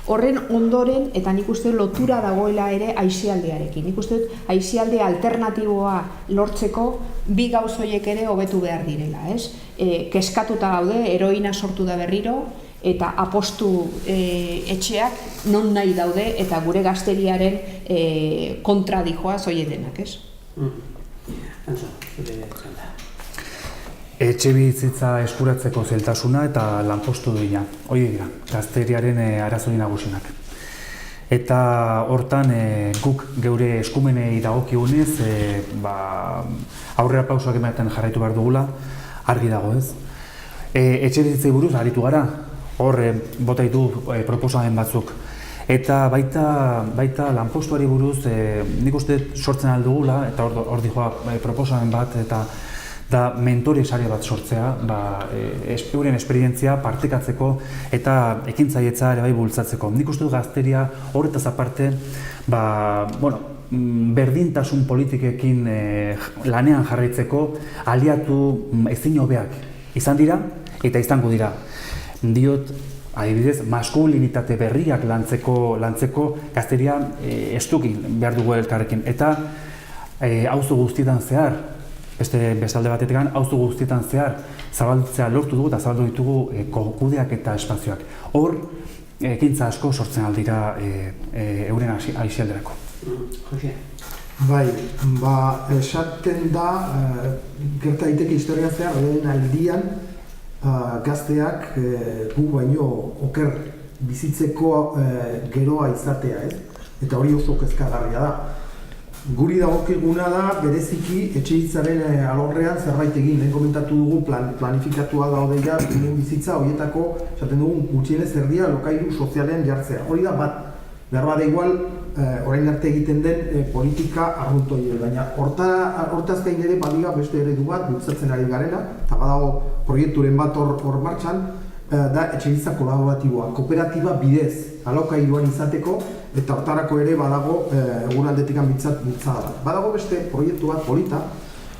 Horren ondoren, eta nik uste lotura dagoela ere aisialdearekin. Nik uste aisialde alternatiboa lortzeko bi gauz horiek ere hobetu behar direla, ez? Keskatuta gaude, heroina sortu da berriro, eta apostu etxeak non nahi daude eta gure gazteriaren kontra dijoaz horiek denak, ez? Antzo, zure txanda. Etxebizitza eskuratzeko zeltasuna eta lanpostu duina. Hori dira, gazteriaren arazoi nagusinak. Eta hortan guk geure eskumenei dagokigunez aurrera pausoak ematen jarraitu behar dugula, argi dago ez. Etxebizitzei buruz aritu gara, hor bota ditu proposamen batzuk. Eta baita lanpostuari buruz nik uste sortzen aldugula, eta hor dijoa proposamen bat, eta da mentore sare bat sortzea, euren esperientzia partekatzeko eta ekintzailetza ere bai bultzatzeko. Nik uste dut gazteria horretaz aparte, berdintasun politikekin lanean jarraitzeko aliatu ezin hobeak izan dira eta izango dira. Diot, adibidez, maskulinitate berriak lantzeko gazteria estukin behar dugu elkarrekin. Eta auzo guztietan zehar, bestalde batetekan, auzo guztietan zehar zabaltzea lortu dugu eta zabaldu ditugu kudeak eta espazioak. Hor, ekintza asko sortzen aldira euren aixialderako. Bai, esaten da, gerta daiteke historia zehar, lehen aldian gazteak gu baino oker bizitzeko geroa izatea, eta hori oso kezkagarria da. Guri dagokiguna da, bereziki etxebizitzaren alorrean zerbait egin, lehen komentatu dugu planifikatua daudeia bizitza horietako, esaten dugu gutxienez erdia lokailu sozialen jartzea. Hori da bat, behar bada igual, orain arte egiten den politika arruntoi, baina hortaz gain ere badiga beste eredu bat bultzatzen ari garena, eta badago proiekturen bat hor martxan, da etxebizitza kolaboratiboa, kooperatiba bidez, alokailuan izateko, eta hortarako ere badago egunaldetikan bultzada bat. Badago beste proiektu bat polita,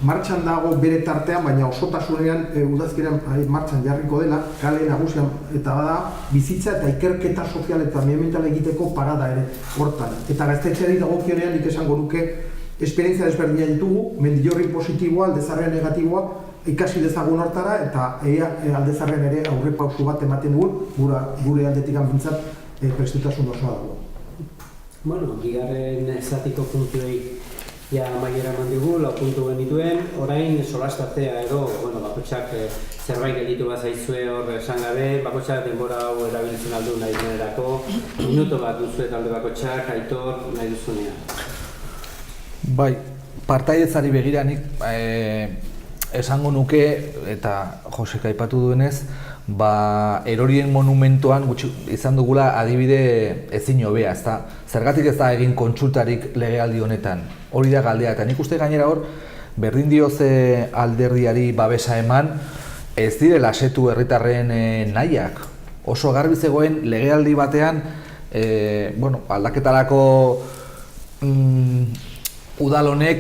martxan dago bere tartean, baina osotasunean udazkenean martxan jarriko dela, kale nagusian eta bada bizitza eta ikerketa sozial eta medioambientala egiteko parada ere hortan. Eta gaztetxeari dagokionean nik esango nuke esperientzia desberdina ditugu, mendillorri positiboa, aldezarrean negatiboa, ikasi dezagun hortara eta aldezarrean ere aurrepausu bat ematen dugu, gure aldetik bintzat prestutasun osoa dago. Bueno, bigarren zatiko puntuei amaiera eman digu, 4 puntu genituen, orain solastatzea edo, bakotxak zerbait gelditu bat zaizue hor esan gabe, bakotxak denbora hau erabiltzen aldu nahi denerako, minuto bat duzue talde bakotxak, Aitor, nahi duzunean. Bai, partaidetzari begiranik esango nuke, eta Josek aipatu duenez, erorien monumentoan izan dugula adibide ezin hobea, ezta? Zergatik ez da egin kontsultarik legealdi honetan, hori da galdea, eta nik uste gainera hor, berdin dioze alderdiari babesa eman, ez direla asetu herritarren nahiak. Oso garbi zegoen legealdi batean, aldaketarako udal honek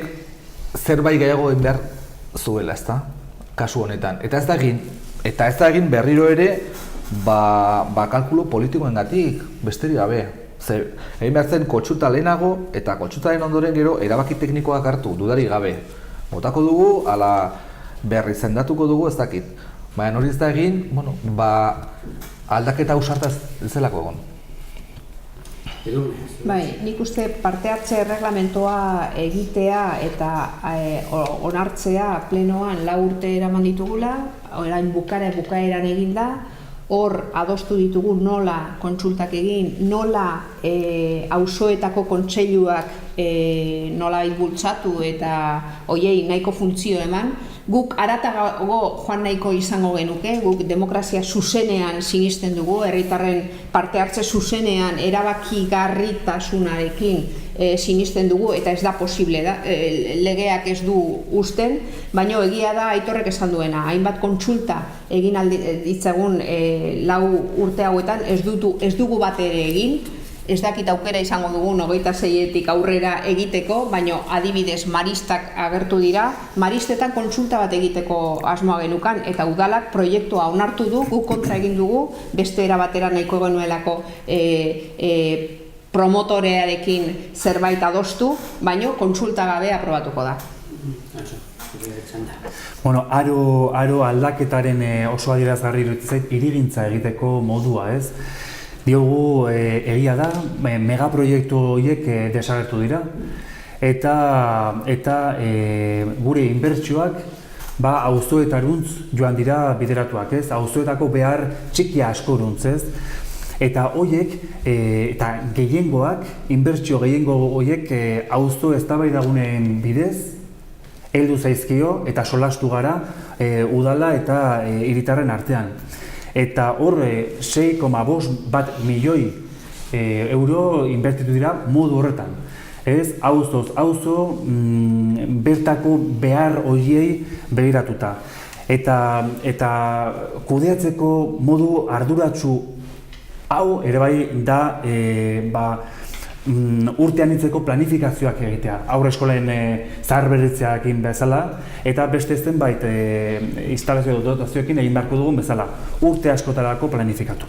zerbait gehiago egin behar zuela, ezta? Kasu honetan, eta ez da egin berriro ere kalkulo politikoengatik, besterik gabe. Egin behar zen kontsulta lehenago eta kontsultaren ondoren gero erabaki teknikoak hartu, dudarik gabe. Botako dugu, ala berri zendatuko dugu, ez dakit. Baina hori ez da egin, aldaketa ausarta ez zelako egon. Bai, nik uste parte hartze erreglamentoa egitea eta onartzea plenoan 4 urte eraman ditugula, orain bukaeran egin da, hor adostu ditugu nola kontsultak egin, nola auzoetako kontseiluak nola bultzatu eta hoiei nahiko funtzio eman. Guk aratago joan nahiko izango genuke, guk demokrazia zuzenean sinisten dugu, herritarren parte hartze zuzenean erabakigarritasunarekin sinisten dugu eta ez da posible da, legeak ez du uzten, baina egia da Aitorrek esan duena, hainbat kontsulta egin ditzagun 4 urte hauetan ez dugu bat ere egin, ez dakit aukera izango dugu 26etik aurrera egiteko, baina adibidez maristak agertu dira, maristetan kontsulta bat egiteko asmoa genukan eta udalak proiektua onartu du, guk kontra egin dugu, beste era batera nahiko genuelako promotorearekin zerbait adostu, baina kontsulta gabe aprobatuko da. Aro aldaketaren oso adierazgarri iruditzen zait hirigintza egiteko modua, ez? Diogu egia da, megaproiektu horiek desagertu dira eta gure inbertsioak auzoetaruntz joan dira bideratuak, ez? Auzoetako behar txikia askoruntz, ez? Eta horiek, eta inbertsio gehiengo horiek auzo eztabaidaguneen bidez heldu zaizkio eta solastu gara udala eta hiritarren artean. Eta hor 6,5 milioi euro inbertitu dira modu horretan. ez, auzoz auzo, bertako behar horiei begiratuta. Eta kudeatzeko modu arduratsu hau ere bai da urte anitzeko planifikazioak egitea, haurreskolen zaharberritzearekin bezala, eta beste zenbait instalazio dotazioekin egin beharko dugun bezala, urte askotarako planifikatu.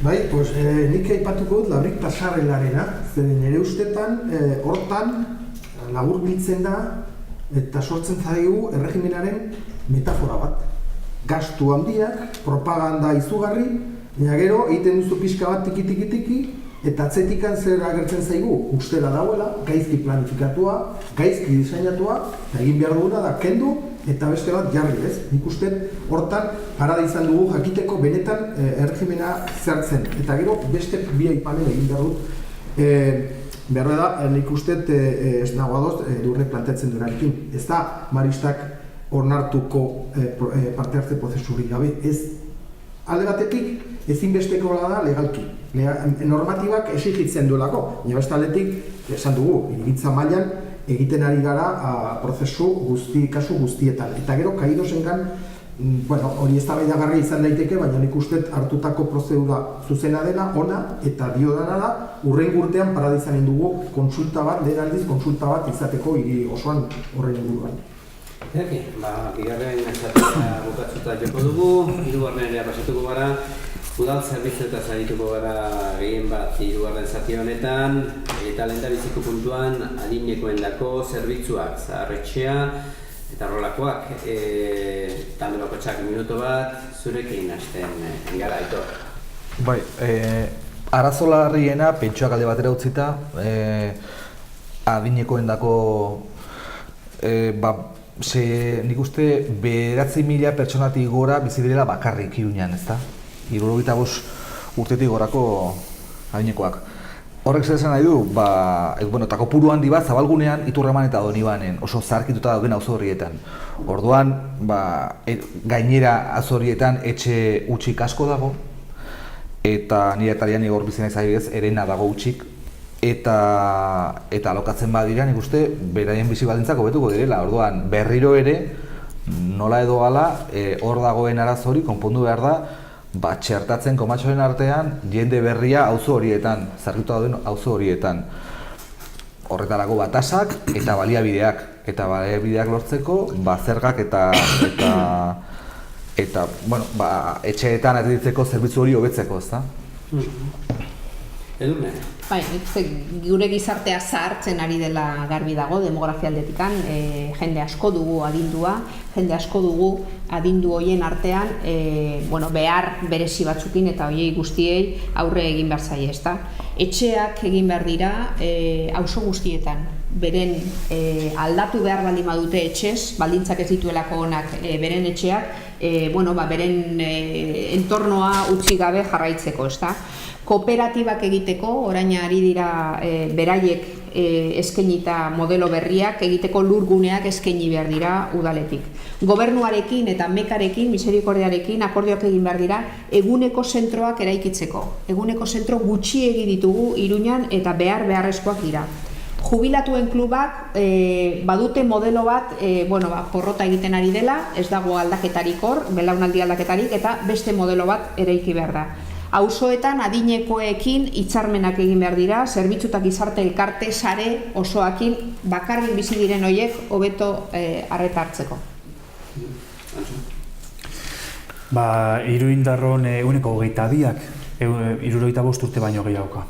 Bai, pues nik aipatuko dut Labrik Pasarrelarena, zeren nire ustetan hortan laburbiltzen da eta sortzen zaigu erregimenaren metafora bat. Gastu handiak, propaganda izugarri, baina gero egiten duzu pixka bat tiki eta atzetikan zer agertzen zaigu, ustela dauela, gaizki planifikatua, gaizki diseinatua, eta egin behar duguna da kendu eta beste bat jarri, ez? Nik uste hortan parada izan dugu jakiteko benetan erregimena zertzen, eta gero beste bi aipamen egin behar dut. Behar da, nik uste ez nago adoz Edurnek planteatzen duenarekin. Ez da maristak onartuko parte hartze prozesurik gabe, ez alde batetik ezinbesteko da legalki. Normatibak exigitzen duelako, baina beste aldetik esan dugu, hirigintza mailan egiten ari gara prozesu kasu guztietan. Eta gero kaidosengan, hori eztabaidagarria izan daiteke, baina nik uste hartutako prozedura zuzena dela, ona eta diodana da, hurrengo urtean parada izanen dugu konsulta bat, lehen aldiz konsulta bat izateko hiri osoan horren inguruan. Bigarren esatea bukatzuta joko dugu, hirugarrenera pasatuko gara, udal zerbitzuetaz arituko gara gehien bat hirugarren zati honetan, eta lehendabiziko puntuan adinekoendako zerbitzuak, zaharretxea eta horrelakoak. Talde bakoitzak minutu bat, zurekin hasten gara, Aitor. Bai, arazo larriena pentsioak alde batera utzita, adinekoendako nik uste 9.000 pertsonatik gora bizi direla bakarrik Iruñan, ezta? 75 urtetik gorako adinekoak. Horrek zer esan nahi du, eta kopuru handi bat Zabalgunean, Iturraman eta Donibanen oso zarkituta dauden auzo horrietan. Orduan, gainera auzo horrietan etxe utxik asko dago, eta nire atarian igor bizena izabidez, erena dago utxik, eta alokatzen badira, nik uste, beraien bizi baldintzak hobetuko direla. Orduan, berriro ere, nola edo hala, hor dagoen arazo hori konpondu behar da, txertatzen komatxoren artean, jende berria auzo horietan, zarkitu dauden auzo horietan. Horretarako batasak eta baliabideak. Eta baliabideak lortzeko, zergak eta etxeetan ateditzeko zerbitzu hori hobetzeko, ezta? Edurne? Bai, gure gizartea zahartzen ari dela garbi dago, demografia aldetikan, jende asko dugu adindua, jende asko dugu adindu hoien artean, behar berezi batzukin eta hoiei guztiei aurre egin behar zaie, ezta? Etxeak egin behar dira auzo guztietan, beren aldatu behar baldin badute etxez, baldintzak ez dituelako onak beren etxeak, beren entornoa utzi gabe jarraitzeko, ezta? Kooperatibak egiteko, orain ari dira beraiek eskainita modelo berriak egiteko lurguneak eskaini behar dira udaletik. Gobernuarekin eta mekarekin, miserikordiarekin akordioak egin behar dira eguneko zentroak eraikitzeko. Eguneko zentro gutxiegi ditugu Iruñan eta beharrezkoak dira. Jubilatuen klubak badute modelo bat, porrota egiten ari dela, ez dago aldaketarik hor, belaunaldi aldaketarik, eta beste modelo bat eraiki behar da. Auzoetan adinekoekin hitzarmenak egin behar dira, zerbitzu eta gizarte elkarte sare osoakin bakarrik bizi diren horiek hobeto arreta hartzeko. Iruindarron 22ak 75 urte baino gehiagoka.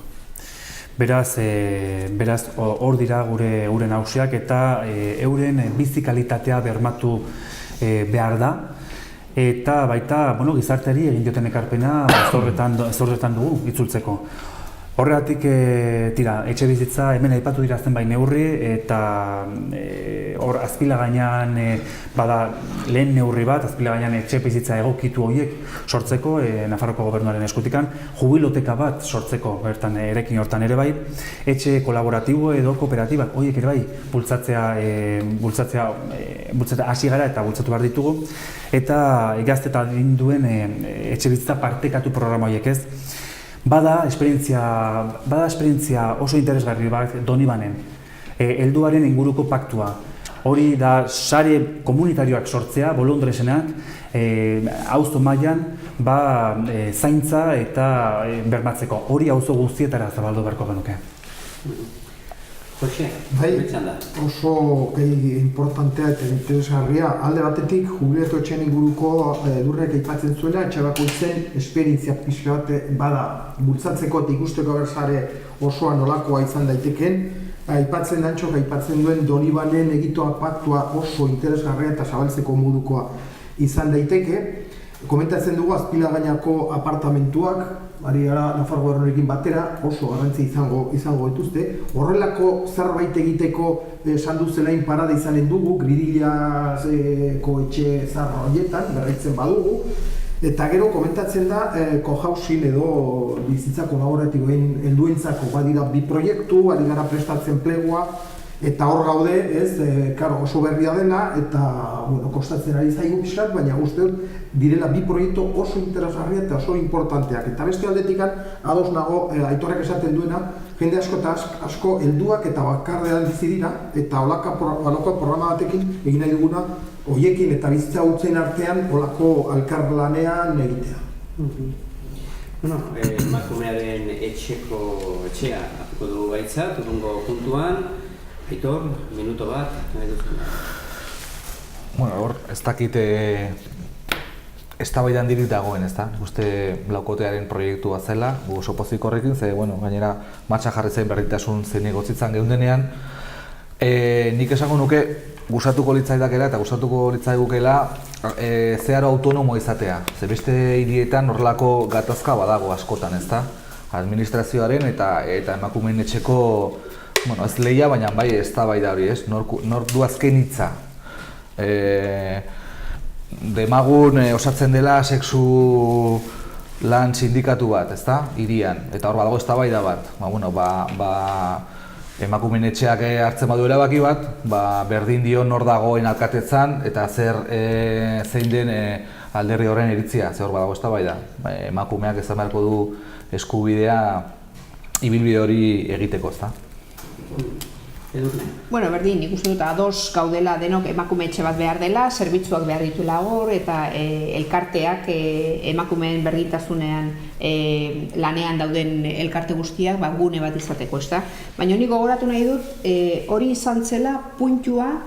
Beraz, hor dira gure nagusiak eta euren bizi kalitatea bermatu behar da. Eta baita, gizarteari egin dioten ekarpena zorretan dugu itzultzeko. Horregatik, etxe bizitza hemen aipatu dira zenbait neurri eta hor azpila gainean bada lehen neurri bat, azpila gainean etxe bizitza egokitu horiek sortzeko, Nafarroko gobernuaren eskutikan, jubiloteka bat sortzeko bertan erekin hortan ere bai, etxe kolaboratibo edo kooperatibak horiek ere bai bultzatzea hasi gara eta bultzatu behar ditugu, eta gazte eta adinduen etxe bizitza partekatu programa horiek ez. bada esperientzia oso interesgarri bat Donibanen, helduaren inguruko paktua. Hori da sare komunitarioak sortzea, bolondresenak, auzo mailan zaintza eta bermatzeko. Hori auzo guztietara zabaldu beharko genuke. Jose, da. Oso importantea eta interesgarria. Alde batetik, jubiletu etxean inguruko Edurnek aipatzen zuela, etxe bakoitzen esperientzia pixka bat bada bultzatzeko eta ikusteko sare osoa nolakoa izan daiteken. Aipatzen duen Donibanen egitoa paktua oso interesgarria eta zabaltzeko modukoa izan daiteke. Komentatzen dugu Azpilagainako apartamentuak, ari gara Nafarroa Gobernuarekin batera, oso garrantzi izango dituzte. Horrelako zerbait egiteko sandu zelain parada izanen dugu, Gridillako etxe zarra horietan, berritzen badugu. Eta gero komentatzen da, cohousing edo bizitza kolaboratiboen helduentzako badira 2 proiektu, ari gara prestatzen plegua, eta hor gaude, oso berria dela, eta kostatzen ari zaigu pixkat, baina uste dut direla 2 proiektu oso interesgarria eta oso importanteak. Eta beste aldetikan, ados nago, Aitorrek esaten duena, jende asko eta asko helduak eta bakarrean bizi dira, eta holako programa batekin egin nahi duguna, hoiekin eta bizitza hutzen artean olako alkarlanean egitea. Emakumearen etxea hartuko dugu gaitza, turungo puntuan. Aitor, minuto bat, nahi duzuna. Hor, ez dakit eztabaidan dirik dagoen, ezta? Uste laukotearen proiektu bat zela, gu oso pozik horrekin, ze, gainera matxa jarri zen berdintasun zein egotzitzan geundenean. Nik esango nuke, gustatuko litzaidakela eta gustatuko litzaigukela zeharo autonomo izatea. Ze beste hirietan horrelako gatazka badago askotan, ezta? Administrazioaren eta emakumeen etxeko, ez lehia, baina bai eztabaida hori, ez? Nor du azken hitza. Demagun osatzen dela sexu lan sindikatu bat, ezta? Hirian, eta hor badago eztabaida bat. Emakumeen etxeak hartzen badu erabaki bat, berdin dio nor dagoen alkatetzan eta zein den alderdi horren iritzia, ze hor badago eztabaida. Emakumeak izan beharko du eskubidea ibilbide hori egiteko, ezta? Berdin, nik uste dut ados gaudela denok emakume etxe bat behar dela, zerbitzuak behar dituela hor, eta elkarteak emakumeen berdintasunean lanean dauden elkarte guztiak gune bat izateko, ezta? Baina nik gogoratu nahi dut, hori izan zela puntua,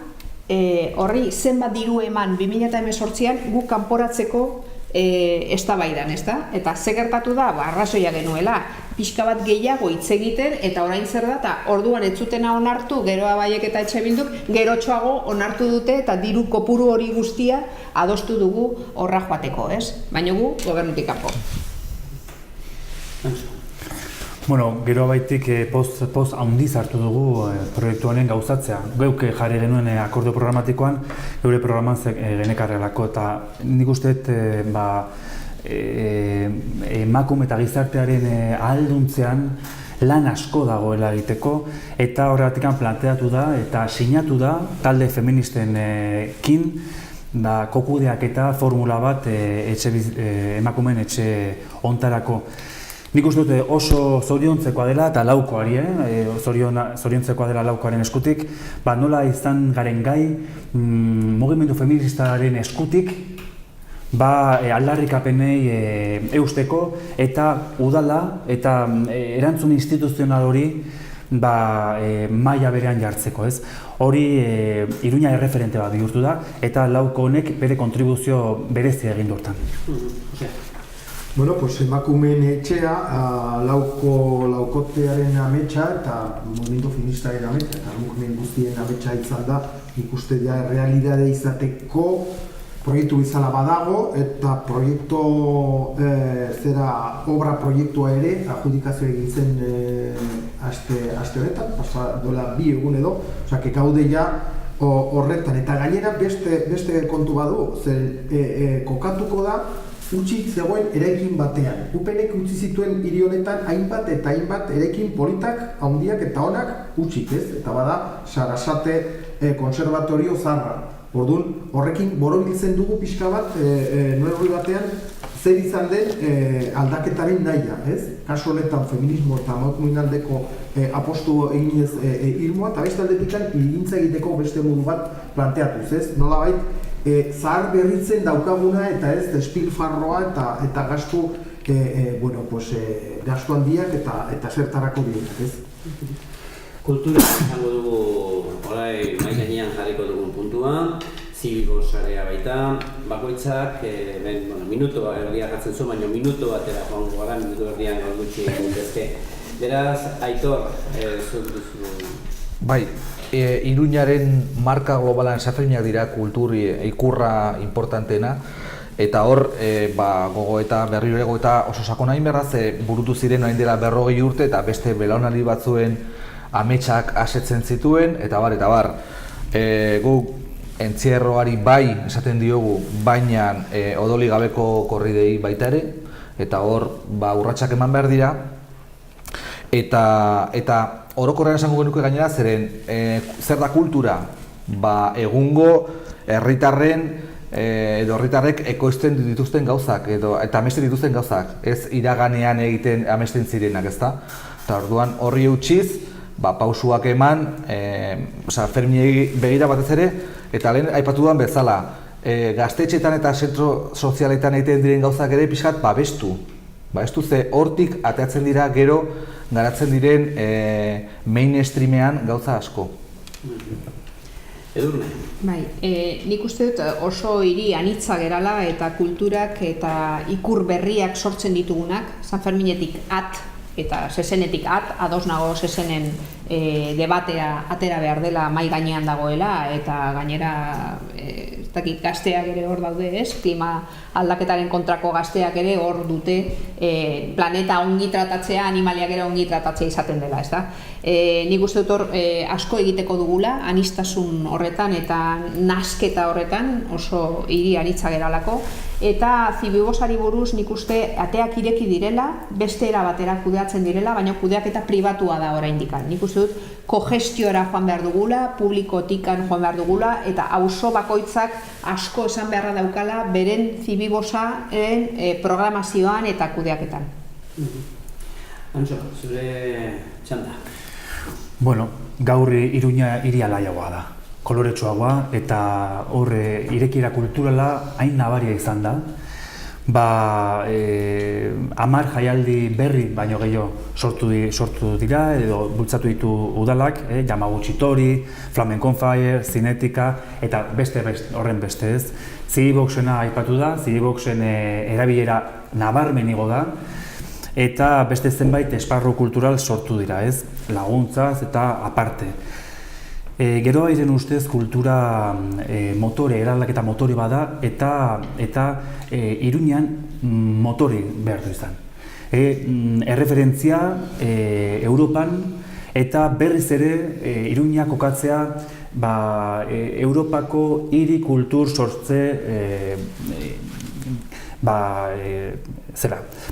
horri zenbat diru eman 2018an guk kanporatzeko eztabaidan, ezta? Eta ze gertatu da, arrazoia genuela, pixka bat gehiago hitz egiten, eta orain zer da, eta orduan ez zutena onartu, Geroa Baiek eta Etxe Bilduk, gerotxoago onartu dute, eta diru kopuru hori guztia adostu dugu horra joateko, ez? Baina gu, gobernutik kanpo. Geroa Baitik poz handiz hartu dugu proiektu honen gauzatzea. Geuk jarri genuen akordio programatikoan, geure programan genekarrelako, eta nik uste emakume eta gizartearen ahalduntzean lan asko dagoela egiteko, eta horregatik planteatu da eta sinatu da talde feministenekin kokudeak eta formula bat emakumeen etxe hontarako. Nik uste dute oso zoriontzekoa dela eta laukoari, zoriontzekoa dela laukoaren eskutik, nola izan garen gai mugimendu feministaren eskutik aldarrikapenei eusteko eta udala eta erantzun instituzional hori maila berean jartzeko, ez? Hori Iruña erreferente bat bihurtu da eta lauko honek bere kontribuzio berezia egin du hortan. Emakumeen etxea, laukotearen ametsa eta mugimendu feministaren ametsa eta mugimen guztien ametsa izan da, ikuste ja realidade izateko proiektu bezala badago eta proiektu obra proiektua ere adjudikazio egin zen aste honetan, dola 2 egun edo, gaude ja horretan eta gainera beste kontu badu, kokatuko da utzik zegoen eraikin batean. UPNek utzi zituen hiri honetan hainbat eta hainbat eraikin politak, handiak eta onak utzik, ez? Eta bada Sarasate konservatorio zarra. Orduan, horrekin borobiltzen dugu pixka bat, neurri batean, zer izan den aldaketaren nahia, ez? Kasu honetan feminismo eta emakumeen aldeko apostu eginez irmoa, eta beste aldetik hirigintza egiteko beste modu bat planteatuz, ez? Nolabait, zahar berritzen daukaguna eta ez despilfarroa eta gastu gastu handiak eta zertarako direnak, ez? Kultura izango dugu, orai, mahai gainean jarriko dugun puntua, Zibigo sarea baita, bakoitzak, minutu erdia jartzen zuen, baina minutu batera joango gara, minutu erdian gaur gutxi egin dezke. Beraz, Aitor, zuk duzu. Bai, Iruñaren marka globalan Sanferminak dira kulturi ikurra importanteena, eta hor, gogo eta berriro ego eta oso sakona inberraz, burutu ziren orain dela 40 urte eta beste belaunaldi batzuen ametsak asetzen zituen, eta bar. Guk entzierroari bai esaten diogu, baina odoli gabeko korridei baita ere, eta hor urratsak eman behar dira, eta orokorrean esango genuke gainera zeren zer da kultura? Egungo herritarren edo herritarrek ekoizten dituzten gauzak eta amesten dituzten gauzak, ez iraganean egiten amesten zirenak, ezta? Eta orduan horri utziz, pausuak eman, Fermiei begira batez ere, eta lehen aipatu duan bezala, gaztetxeetan eta zentro sozialetan egiten diren gauzak ere pixkat babestu. Babestu ze hortik ateatzen dira gero garatzen diren mainstreamean gauza asko. Edurne? Bai, nik uste dut oso hiri anitza gerala eta kulturak eta ikur berriak sortzen ditugunak, Sanferminetik eta zezenetik ados nago zezenen debatea atera behar dela mahai gainean dagoela, eta gainera gazteak ere hor daude, ez? Klima aldaketaren kontrako gazteak ere hor dute planeta ongi tratatzea, animaliak ere ongi tratatzea izaten dela, ez da? Nik uste dut hor asko egiteko dugula, anistasun horretan eta nasketa horretan, oso hiri anitza geralako, eta Zibibosari buruz nik uste ateak ireki direla, beste era batera kudeatzen direla, baina kudeaketa pribatua da oraindik. Nik uste dut kogestiora joan behar dugula, publikotikan joan behar dugula, eta auzo bakoitzak asko esan beharra daukala beren Zibibosaren programazioan eta kudeaketan. Antxo, zure txanda. Bueno, gaur Iruña hiri alaiagoa da, koloretsuagoa, eta hor irekiera kulturala hain nabaria izan da. 10 jaialdi berri baino gehiago sortu dira edo bultzatu ditu udalak, Yamaguchi Tori, Flamenco on Fire, Cinetica eta horren beste ez. Zibiboxena aipatu da, Zibiboxen erabilera nabarmenigo da, eta beste zenbait esparru kultural sortu dira, ez? Laguntzaz eta aparte. Gero airen ustez kultura eraldaketa motore bada eta Iruñan motori behar du izan. Erreferentzia Europan eta berriz ere Iruña kokatzea Europako hiri kultur sortze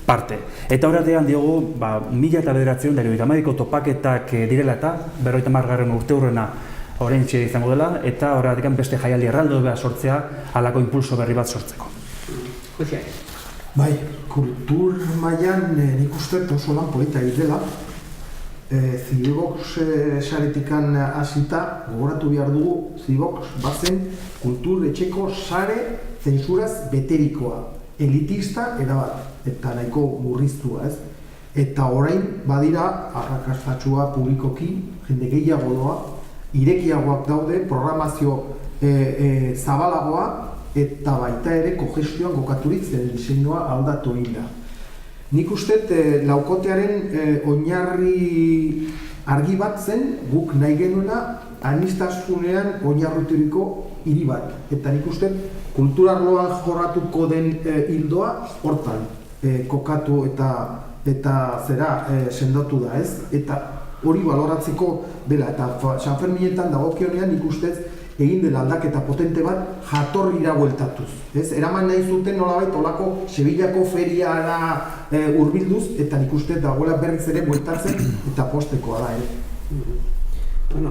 parte. Eta horretan diogu, 1989ko topaketak direla eta 50. urte hurrena oraintxe izango dela, eta horretan beste jaialdi erraldo behar sortzea halako impulso berri bat sortzeko. Jose? Bai, kultur mailan nik uste oso lan polita dela. Zibibox saretikan hasita gogoratu behar dugu, Zibibox bazen kultur etxeko sare zentsuraz beterikoa, elitista erabat, eta nahiko murriztua, ez? Eta orain badira arrakastatxua publikoki, jende gehiago doa, irekiagoak daude, programazio zabalagoa, eta baita ere kogestioan kokaturik zen diseinua aldatu egin da. Nik uste laukotearen oinarri argi bat zen, guk nahi genuena anistasunean oinarrituriko hiri bat. Eta nik uste kulturarloan jorratuko den hildoa hortan kokatu eta sendatu da, ez? Eta hori baloratzeko dela, eta Sanferminetan dagokionean nik ustez egin dela aldaketa potente bat jatorrira bueltatuz. Eraman nahi zuten nolabait olako Sevillako feriara hurbilduz, eta nik uste dagoela berriz ere bueltatzen eta postekoa da. Bueno,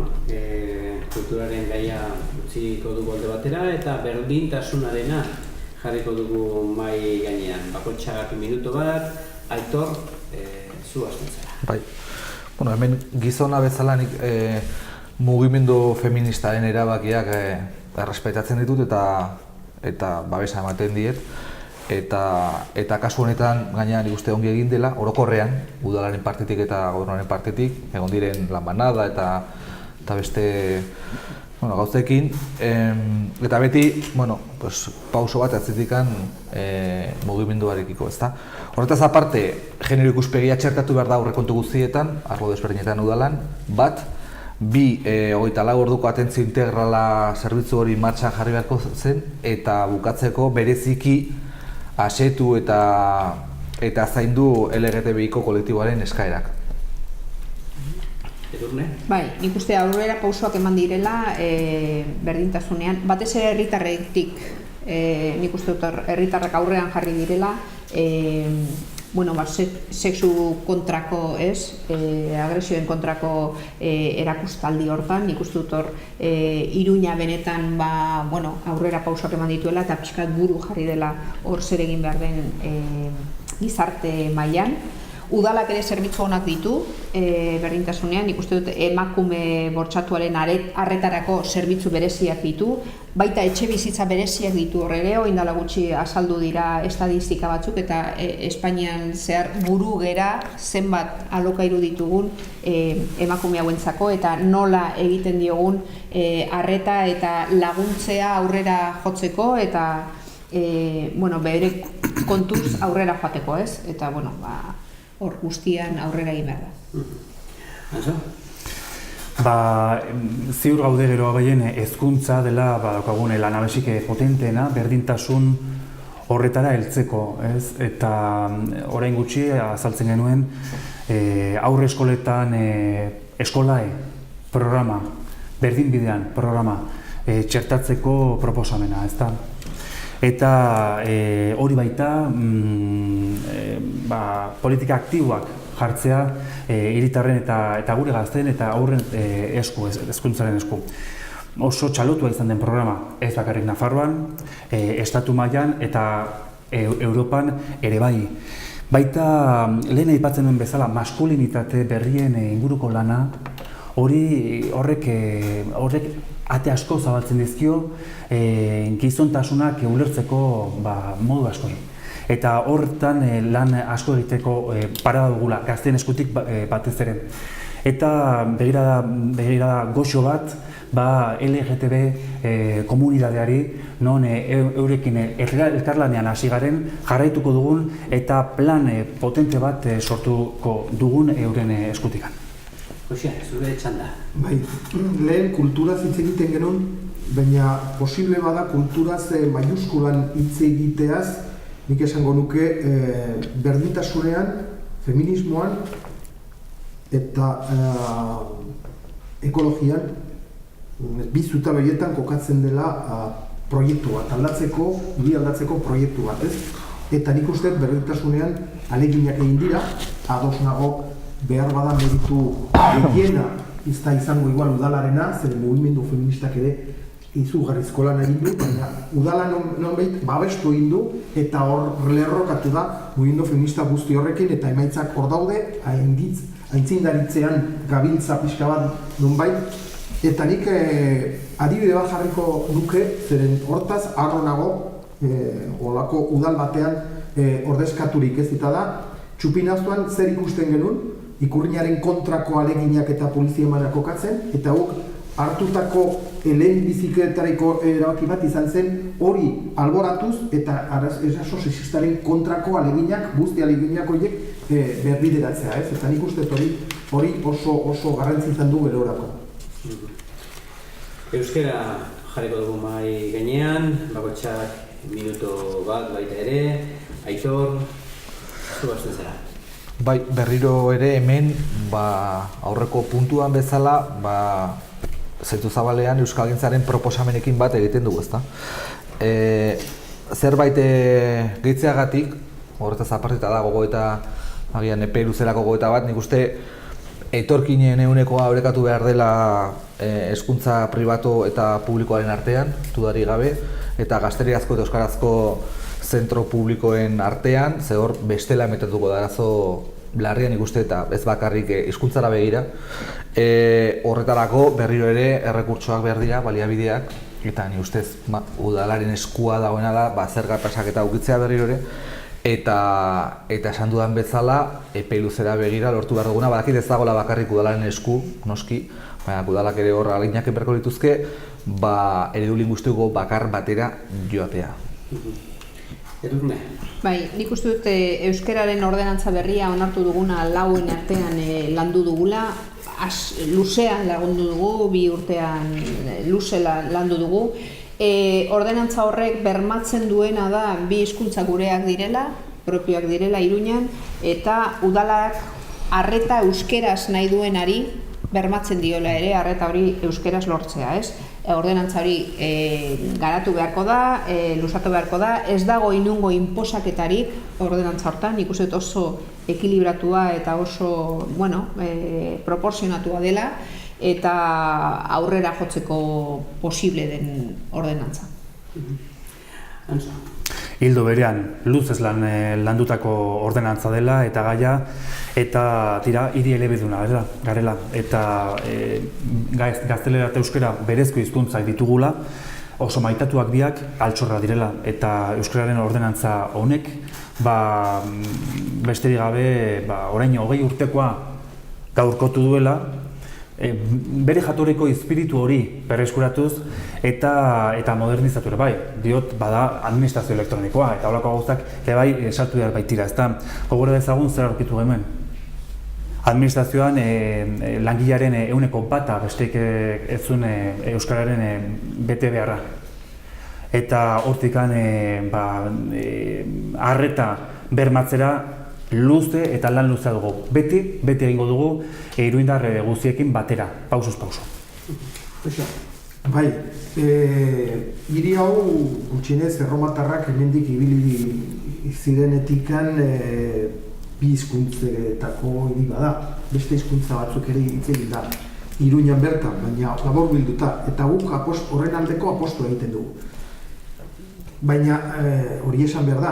kulturaren gaia utziko dugu alde batera, eta berdintasunarena jarriko dugu mai gainean. Bakoitzak minutu bat, Aitor, zu hasten zara. Bai. Bueno, hemen gizona bezala nik mugimendu feministaren erabakiak errespetatzen ditut eta babesa ematen diet. Eta kasu honetan gainera nik uste ongi egin dela, orokorrean, udalaren partetik eta gobernuaren partetik, egon diren lan banada eta beste gauzekin, eta beti, pauso bat atzetikan mugimenduarekiko, ezta? Horretaz aparte, genero ikuspegia txertatu behar da aurrekontu guztietan, arlo desberdinetan udalan, bat, bi, 24 orduko atentzio integrala zerbitzu hori martxan jarri beharko zen, eta bukatzeko bereziki asetu eta zaindu LGTBIko kolektiboaren eskaerak. Edurne? Bai, nik uste aurrera pausoak eman direla berdintasunean, batez ere herritarretik nik uste dut herritarrak aurrean jarri direla, sexu kontrako agresioen kontrako erakustaldi hortan, nik uste dut hor Iruña benetan aurrera pausoak eman dituela eta pixkat buru jarri dela hor zer egin behar den gizarte mailan. Udalak ere zerbitzu onak ditu berdintasunean, nik uste dut emakume bortxatuaren arretarako zerbitzu bereziak ditu, baita etxe bizitza bereziak ditu hor ere, orain dela gutxi azaldu dira estadistika batzuk eta Espainian zehar buru gera zenbat alokairu ditugun emakume hauentzako eta nola egiten diogun arreta eta laguntzea aurrera jotzeko eta bere kontuz aurrera joateko, ez? Eta hor guztian aurrera egin behar da. Anso? Ziur gaude gero abaien hezkuntza dela daukagune lanabesik potenteena berdintasun horretara heltzeko, ez? Eta orain gutxi azaltzen genuen aurre eskoletan eskolae programa, berdinbidean programa txertatzeko proposamena, ezta? Eta hori baita politika aktiboak jartzea hiritarren eta gure gazteen eta aurren hezkuntzaren esku. Oso txalotua izan den programa, ez bakarrik Nafarroan, estatu mailan eta Europan ere bai. Baita lehen aipatzen duen bezala maskulinitate berrien inguruko lana, horrek ate asko zabaltzen dizkio gizontasunak ulertzeko modu askori. Eta hortan lan asko egiteko parada dugula, gazteen eskutik batez ere. Eta begirada goxo bat LGTB komunitateari non eurekin elkarlanean hasi garen jarraituko dugun eta plan potente bat sortuko dugun euren eskutikan. Josia, zure txanda. Bai, lehen kulturaz hitz egiten genuen, baina posible bada kulturaz maiuskulan hitz egiteaz, nik esango nuke berdintasunean, feminismoan eta ekologian, bi zutabeietan kokatzen dela proiektu bat, aldatzeko proiektu bat, ez? Eta nik uste berdintasunean aleginak egin dira, ados nago behar bada meritu gehiena izango igual udalarena, zer mugimendu feministak ere izugarrizko lan egin du, baina udala nonbait babestu egin du eta hor lerrokatu da mugimendu feminista guzti horrekin eta emaitzak hor daude, aintzindaritzean gabiltza pixka bat nonbait eta nik adibide bat jarriko nuke, zeren hortaz harro nago olako udal batean ordezkaturik ez eta da txupinaztuan zer ikusten genuen ikurriñaren kontrako aleginak eta polizia emanak kokatzen, eta guk hartutako lehen bizikletariko erabaki bat izan zen hori alboratuz eta eraso sexistaren kontrako aleginak, guzti aleginak horiek berbideratzea, ez? Eta nik uste hori oso garrantzi izan du gerorako. Euskara jarriko dugu mai gainean, bakoitzak minutu bat baita ere, Aitor, zu hasten zara. Bai, berriro ere hemen aurreko puntuan bezala zentzu zabalean Euskalgintzaren proposamenekin bat egiten dugu, ezta? Zerbait gehitzeagatik, horretaz aparteta da gogoeta, agian epe luzerako gogoeta bat, nik uste etorkinen ehunekoa orekatu behar dela hezkuntza pribatu eta publikoaren artean, dudarik gabe, eta gazteriazko eta euskarazko zentro publikoen artean, ze hor bestela emetatuko da arazo larrian ikuste eta ez bakarrik hizkuntzara begira. Horretarako berriro ere errekurtsoak behar dira, baliabideak, eta ni ustez udalaren eskua dagoena da zerga tasaketa ukitzea berriro ere, eta esan dudan bezala epe luzera begira lortu behar duguna, badakit ez dagoela bakarrik udalaren esku, noski, baina udalak ere hor ahaleginak berko dituzke, eredu linguistiko bakar batera joatea. Edurne. Bai, nik uste dut euskararen ordenantza berria onartu duguna lauen artean landu dugula, luzean lagundu dugu, 2 urtean luze landu dugu. Ordenantza horrek bermatzen duena da 2 hizkuntza gureak direla, propioak direla Iruñan, eta udalak arreta euskeraz nahi duenari bermatzen diola ere, arreta hori euskeraz lortzea, ez? Ordenantza hori garatu beharko da, luzatu beharko da, ez dago inungo inposaketarik ordenantza hortan, nik uste oso ekilibratua eta oso, proporzionatua dela, eta aurrera jotzeko posible den ordenantza. Hildo berean, luzez landutako ordenantza dela eta gaia, eta hiri elebiduna garela, eta gaztelera eta euskara berezko hizkuntzak ditugula, oso maitatuak biak altxorra direla, eta euskararen ordenantza honek, besterik gabe, orain 20 urtekoa gaurkotu duela, bere jatorriko espiritu hori berreskuratuz eta modernizatu ere bai. Diot, bada administrazio elektronikoa eta holako gauzak bai sartu behar baitira, ezta? Gogora dezagun zer aurkitu hemen. Administrazioan langilearen 1% besteik ez zuen euskararen bete beharra. Eta hortikan arreta bermatzera luze eta lan luzea dugu. Beti egingo dugu iruindar guztiekin batera, pausuz pauso. Bai, hiri hau gutxienez erromatarrak hemendik ibili zirenetikan 2 hizkuntzetako hiri bada. Beste hizkuntza batzuk ere hitz egin da Iruñan bertan, baina labor bilduta, eta guk horren aldeko apostu egiten dugu. Baina hori esan behar da,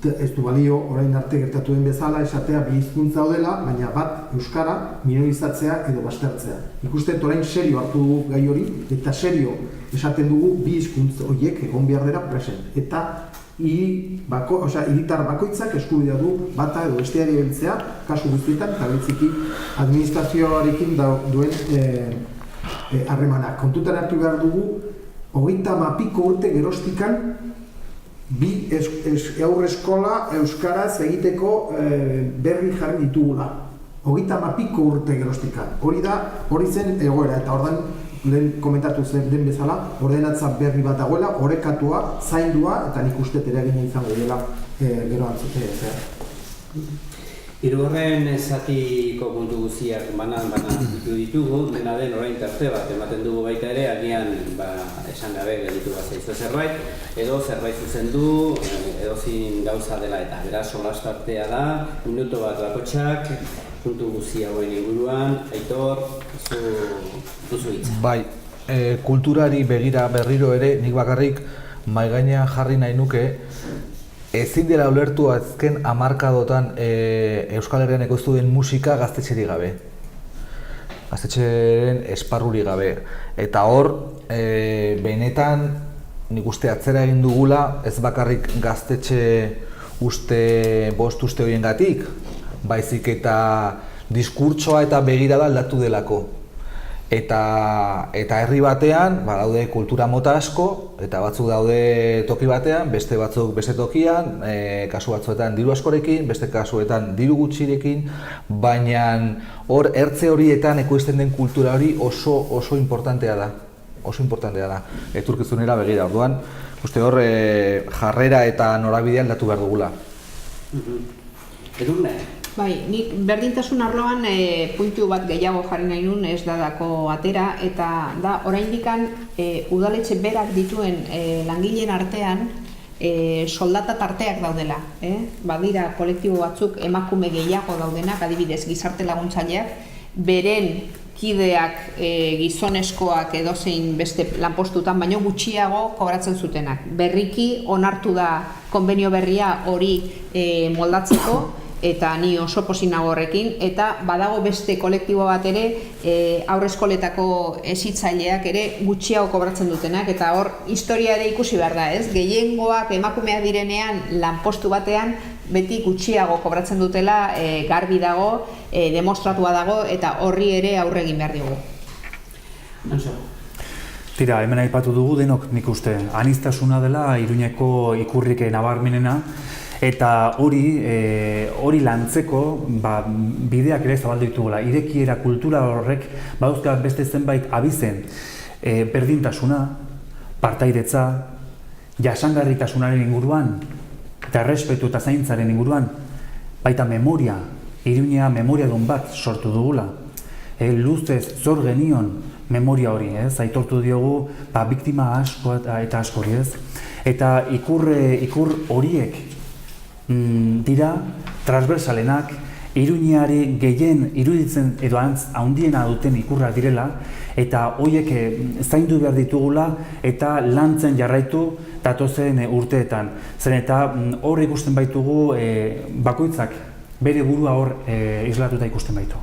ez du balio orain arte gertatu den bezala esatea 2 hizkuntza daudela, baina bat euskara minorizatzea edo baztertzea. Ikusten orain serio hartu dugu gai hori, eta serio esaten dugu 2 hizkuntza horiek egon behar dira present. Eta hiritar bakoitzak eskubidea du bata edo besteari beltzea, kasu guztietan, eta beltziki administrazioarekin duen harremanak. Kontutan hartu behar dugu, 30 urte gerostikan 2 haurreskola euskaraz egiteko berri jarri ditugula. 30 urte gerostikan. Hori zen egoera, eta ordan lehen komentatu zen den bezala, ordenatza berri bat dagoela, orekatua, zaindua, eta nik uste eragina izango dela gero antzutea. Hirugarren zatiko puntu guztiak banan ditugu, dena den orain tarte bat ematen dugu baita ere, agian esan gabe gelditu bat zaizue zerbait, edo zerbait zuzendu, edo zin gauza dela eta. Beraz, solastartea da, minuto bat bakotxak, puntu guzti hauen inguruan, Aitor, duzu hitza. Bai, kulturari begira berriro ere, nik bakarrik mahai gainean jarri nahi nuke, ezin dela ulertu azken hamarkadotan Euskal Herrian ekoiztu den musika gaztetxerik gabe. Gaztetxeren esparrurik gabe. Eta hor, benetan nik uste atzera egin dugula, ez bakarrik gaztetxe bost uste horiengatik, baizik eta diskurtsoa eta begirada aldatu delako. Eta herri batean daude kultura mota asko, eta batzuk daude toki batean, beste batzuk beste tokian, kasu batzuetan diru askorekin, beste kasuetan diru gutxirekin, baina hor ertze horietan ekoizten den kultura hori oso importantea da. Oso importantea da, etorkizunera begira. Orduan, uste hor jarrera eta norabidea aldatu behar dugula. Edurne? Bai, nik berdintasun arloan puntu bat gehiago jarri nahi nun ez dadako atera, eta da oraindikan udaletxe berak dituen langileen artean soldata tarteak daudela. Badira kolektibo batzuk emakume gehiago daudenak, adibidez gizarte laguntzaileak, beren kideak gizoneskoak edozein beste lanpostutan, baino gutxiago kobratzen zutenak. Berriki onartu da konbenio berria hori moldatzeko, eta ni oso pozik nago horrekin, eta badago beste kolektibo bat ere, haurreskoletako hezitzaileak ere gutxiago kobratzen dutenak, eta hor historia ere ikusi behar da, ez? Gehiengoak emakumeak direnean lanpostu batean beti gutxiago kobratzen dutela, garbi dago, demostratua dago, eta horri ere aurre egin behar dugu. Tira, hemen aipatu dugu denok nik uste, aniztasuna dela Iruñeko ikurrik nabarmenena, eta hori lantzeko bideak ere zabaldu ditugula. Irekiera kultura horrek badauzka beste zenbait abizen, berdintasuna, partairetza, jasangarritasunaren inguruan, eta errespetu eta zaintzaren inguruan, baita memoria, Iruña memoriadun bat sortu dugula. Luzez zor genion memoria hori, aitortu diogu biktima asko eta askori, ez? Eta ikur horiek dira transversalenak, Iruñari gehien iruditzen edo handiena duten ikurrak direla, eta horiek zaindu behar ditugula eta lantzen jarraitu datozen urteetan. Zen eta hor ikusten baitugu bakoitzak bere burua hor islatuta ikusten baitu.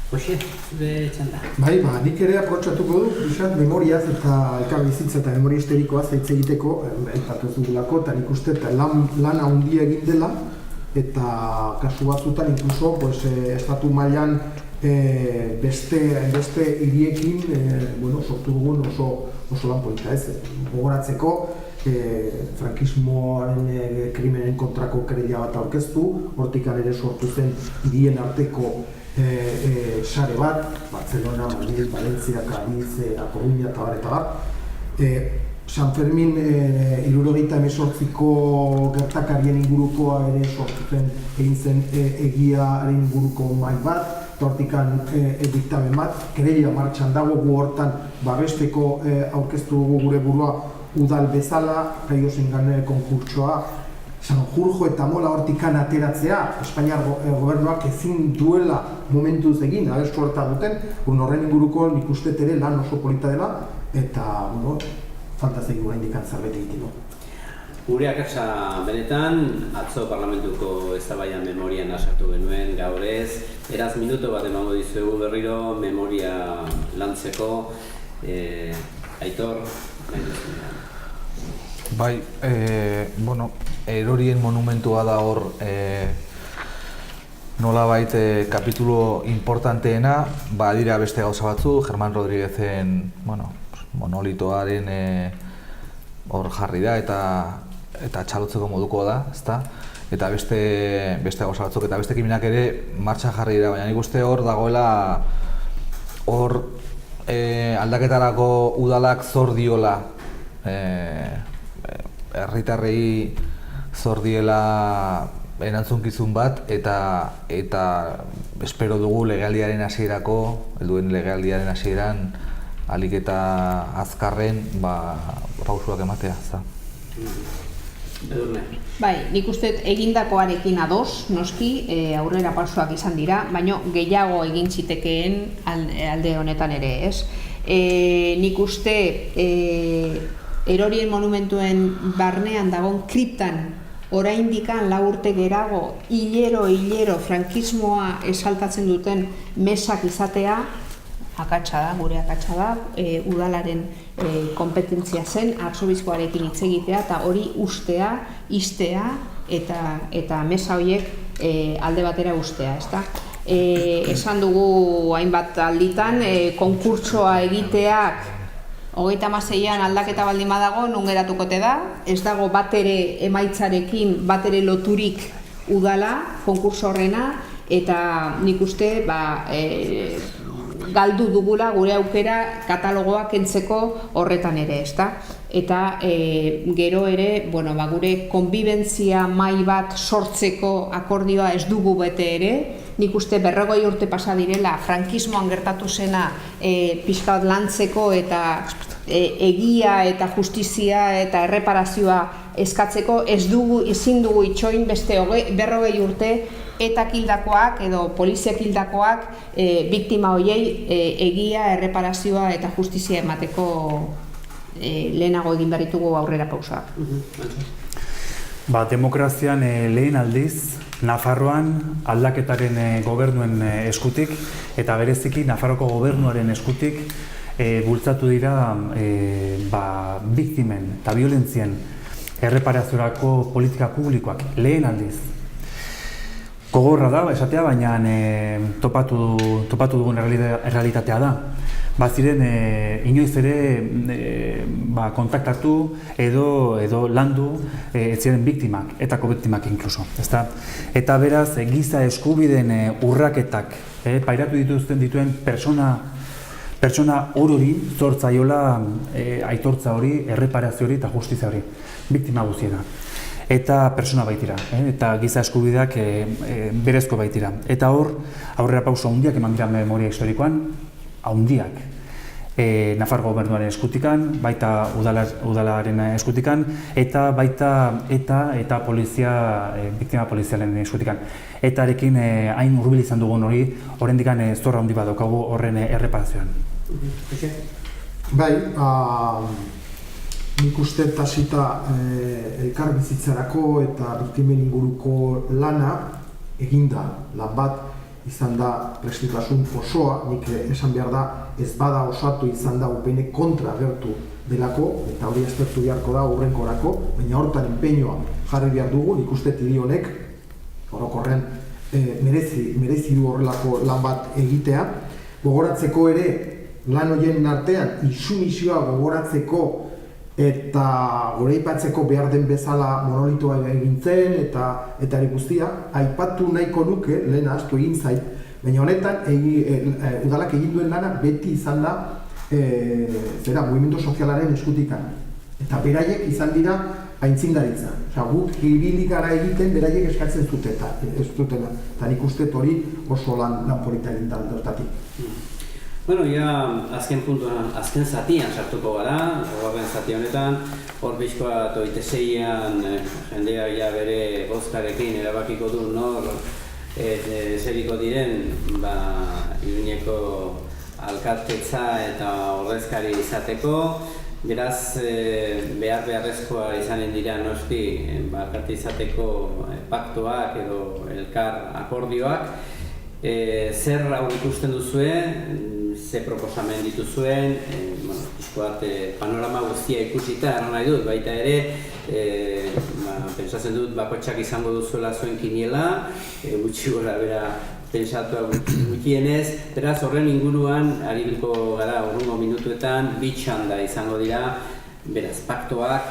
Hoxe, zure txanda. Bai, nik ere aprotxatuko du, pixat, memoriaz eta elkarbizitza eta memoria historikoaz hitz egiteko, aipatu dugulako, eta nik uste lan handia egin dela, eta kasu batzutan inkluso estatu mailan beste hiriekin sortu dugun oso lan polita, ez? Gogoratzeko, frankismoaren krimenen kontrako kereila bat aurkeztu, hortikan ere sortu zen hirien arteko sare bat, Barcelona, Madrid, Valencia, Cádiz, A Coruña eta bat. San Fermin 1978ko gertakarien ingurukoa ere sortu zen, egin zen egiaren inguruko mahai bat, eta hortikan diktamen bat, kereila martxan dago, gu hortan babesteko aurkeztu dugu gure burua udal bezala, Caio Zingan konkurtsoa, Sanjurjo eta Mola hortikan ateratzea, Espainiar gobernuak ezin duela momentuz egin, abertsu horta duten, horren inguruko nik uste ere lan oso polita dela, eta fantazia gura indikan zerbait egiteko. Gure akatsa benetan, atzo parlamentuko eztabaidan memorian asartu genuen gaur ez, beraz minuto bat emango dizuegu berriro memoria lantzeko, Aitor, nahi duzunean. Bai, erorien monumentua da hor nolabait kapitulo importanteena, badira beste gauza batzu, Germán Rodríguezen monolitoaren hor jarri da eta txalotzeko moduko da, ezta? Eta beste gauza batzuk eta beste ekimenak ere martxan jarri dira, baina nik uste hor dagoela hor aldaketarako udalak zor diola herritarrei zor diela erantzunkizun bat eta espero dugu legealdiaren hasierako, helduen legealdiaren hasieran ahalik eta azkarren pausuak ematea, ezta. Bai, nik uste egindakoarekin ados, noski, aurrera pausoak izan dira, baina gehiago egin zitekeen alde honetan ere, ez? Nik uste erorien monumentuen barnean dagoen kriptan oraindikan 4 urte gerago hilero frankismoa esaltatzen duten mesak izatea akatsa da, gure akatsa da, udalaren konpetentzia zen, artzobizkoarekin hitz egitea eta hori ustea, iztea eta mesa horiek alde batera ustea, ezta? Esan dugu hainbat alditan, konkurtsoa egiteak 36an aldaketa baldin badago, non geratukote da, ez dago batere emaitzarekin, batere loturik udala, konkurso horrena, eta nik uste galdu dugula gure aukera katalogoa kentzeko horretan ere, ezta? Eta gero ere, gure konbibentzia mahai bat sortzeko akordioa ez dugu bete ere, nik uste 40 urte pasa direla frankismoan gertatu zena pixka bat lantzeko eta egia eta justizia eta erreparazioa eskatzeko ezin dugu itxoin beste 40 urte eta hildakoak edo poliziak hildakoak biktima horiei egia, erreparazioa eta justizia emateko lehenago egin behar ditugu aurrera pausak. Demokrazian lehen aldiz, Nafarroan aldaketaren gobernuen eskutik eta bereziki Nafarroko gobernuaren eskutik bultzatu dira biktimen eta violentzien erreparaziorako politika publikoak lehen aldiz. Gogorra da, esatea, baina topatu dugun errealitatea da. Ziren inoiz ere kontaktatu edo landu ziren biktimak, etako biktimak inkluso. Eta beraz, giza eskubideen urraketak pairatu dituen pertsona orori zortzaiola aitortza hori, erreparazio hori eta justizia hori, biktima guztiena. Eta pertsona baitira, eta giza eskubideak berezko baitira. Eta hor, aurrera pauso handiak eman dira memoria historikoan, handiak. Nafarro gobernuaren eskutikan, baita udalaren eskutikan, eta baita eta polizia, biktima polizialen eskutikan. Eta arekin hain hurbil izan dugun hori, oraindikan zorra handi bat daukagu horren erreparazioan. Bai, nik uste tasita elkar bizitzarako eta biktimen inguruko lana eginda, lan bat izan da prestutasun osoa, nik esan behar da ez bada osatu izan da UPN kontra agertu delako, eta hori aztertu beharko da hurrenkorako, baina hortan enpeñoa jarri behar dugu, nik uste tiri honek, orokorrean merezi du horrelako lan bat egitea, gogoratzeko ere lan horien artean intsumisioa gogoratzeko eta goraipatzeko behar den bezala monolitoa egintzen eta guztia, aipatu nahiko nuke, lehen ahaztu egin zait, baina honetan udalak egin duen lana beti izan da mugimendu sozialaren eskutikan. Eta beraiek izan dira aintzindaritza. Guk ibilik gara egiten beraiek eskatzen zutela. Eta nik uste hori oso lan polita egin da hortatik. Bueno, azken puntuan, azken zatian sartuko gara, horren zati honetan, hor bizkoa 26an jendea bere bozkarekin erabakiko du nor zeriko diren Iruñeko alkatetza eta ordezkari izateko. Beraz, beharrezkoa izanen dira noski alkate izateko paktuak edo elkar akordioak. Zer hau ikusten duzue, ze proposamen dituzuen, panorama guztia ikusita, erran nahi dut, baita ere, pentsatzen dut bakotxak izango duzuela zuen kiniela, gutxi gora bera pentsatu gutienez, beraz horren inguruan, aribilko gara urrungo minutuetan, bitxanda izango dira, beraz, paktoak,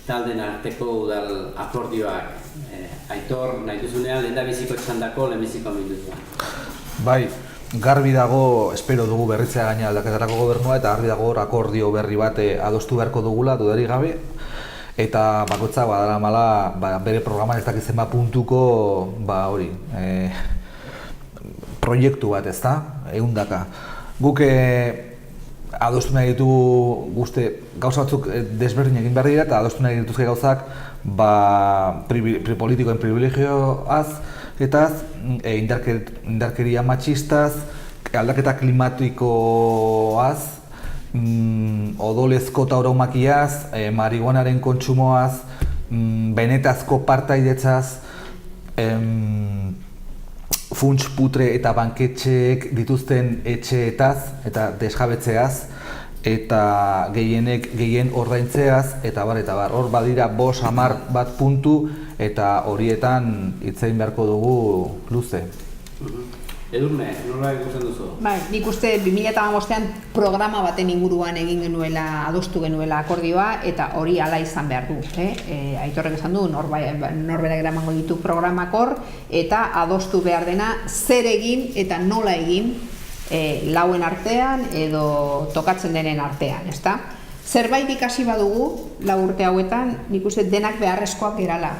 talden arteko udal akordioak. Aitor, nahi duzunean, lehendabiziko txandako, lehenbiziko minutuan. Bai, garbi dago, espero dugu berritzea gaina aldaketarako gobernua, eta garbi dago akordio berri bat adostu beharko dugula, dudarik gabe, eta bakoitzak badaramala bere programan ez dakitzen puntuko proiektu bat, ezta? Ehundaka. Guk adostu nahi ditugu gauza batzuk desberdin egin behar dira, eta adostu nahi dituzke gauzak politikoen privilegioaz, eta indarkeria matxistaz, aldaketa klimatikoaz, odolezko tauromakiaz, marihuanaren kontsumoaz, benetazko partaidetzaz, funts putre eta banketxeek dituzten etxeetaz eta desjabetzeaz, eta gehien ordaintzeaz, eta bar, hor badira 5-10 bat puntu, eta horietan hitzein beharko dugu luze. Edurne, nola ikusten duzu? Bai, nik uste 2015an programa baten inguruan egin genuela, adostu genuela akordioa, eta hori hala izan behar du. Aitorrek esan du, norberak eramango ditu programakor, eta adostu behar dena zer egin eta nola egin lauen artean edo tokatzen denen artean, ezta? Zerbait ikasi badugu, 4 urte hauetan, nik uste denak beharrezkoak gerala.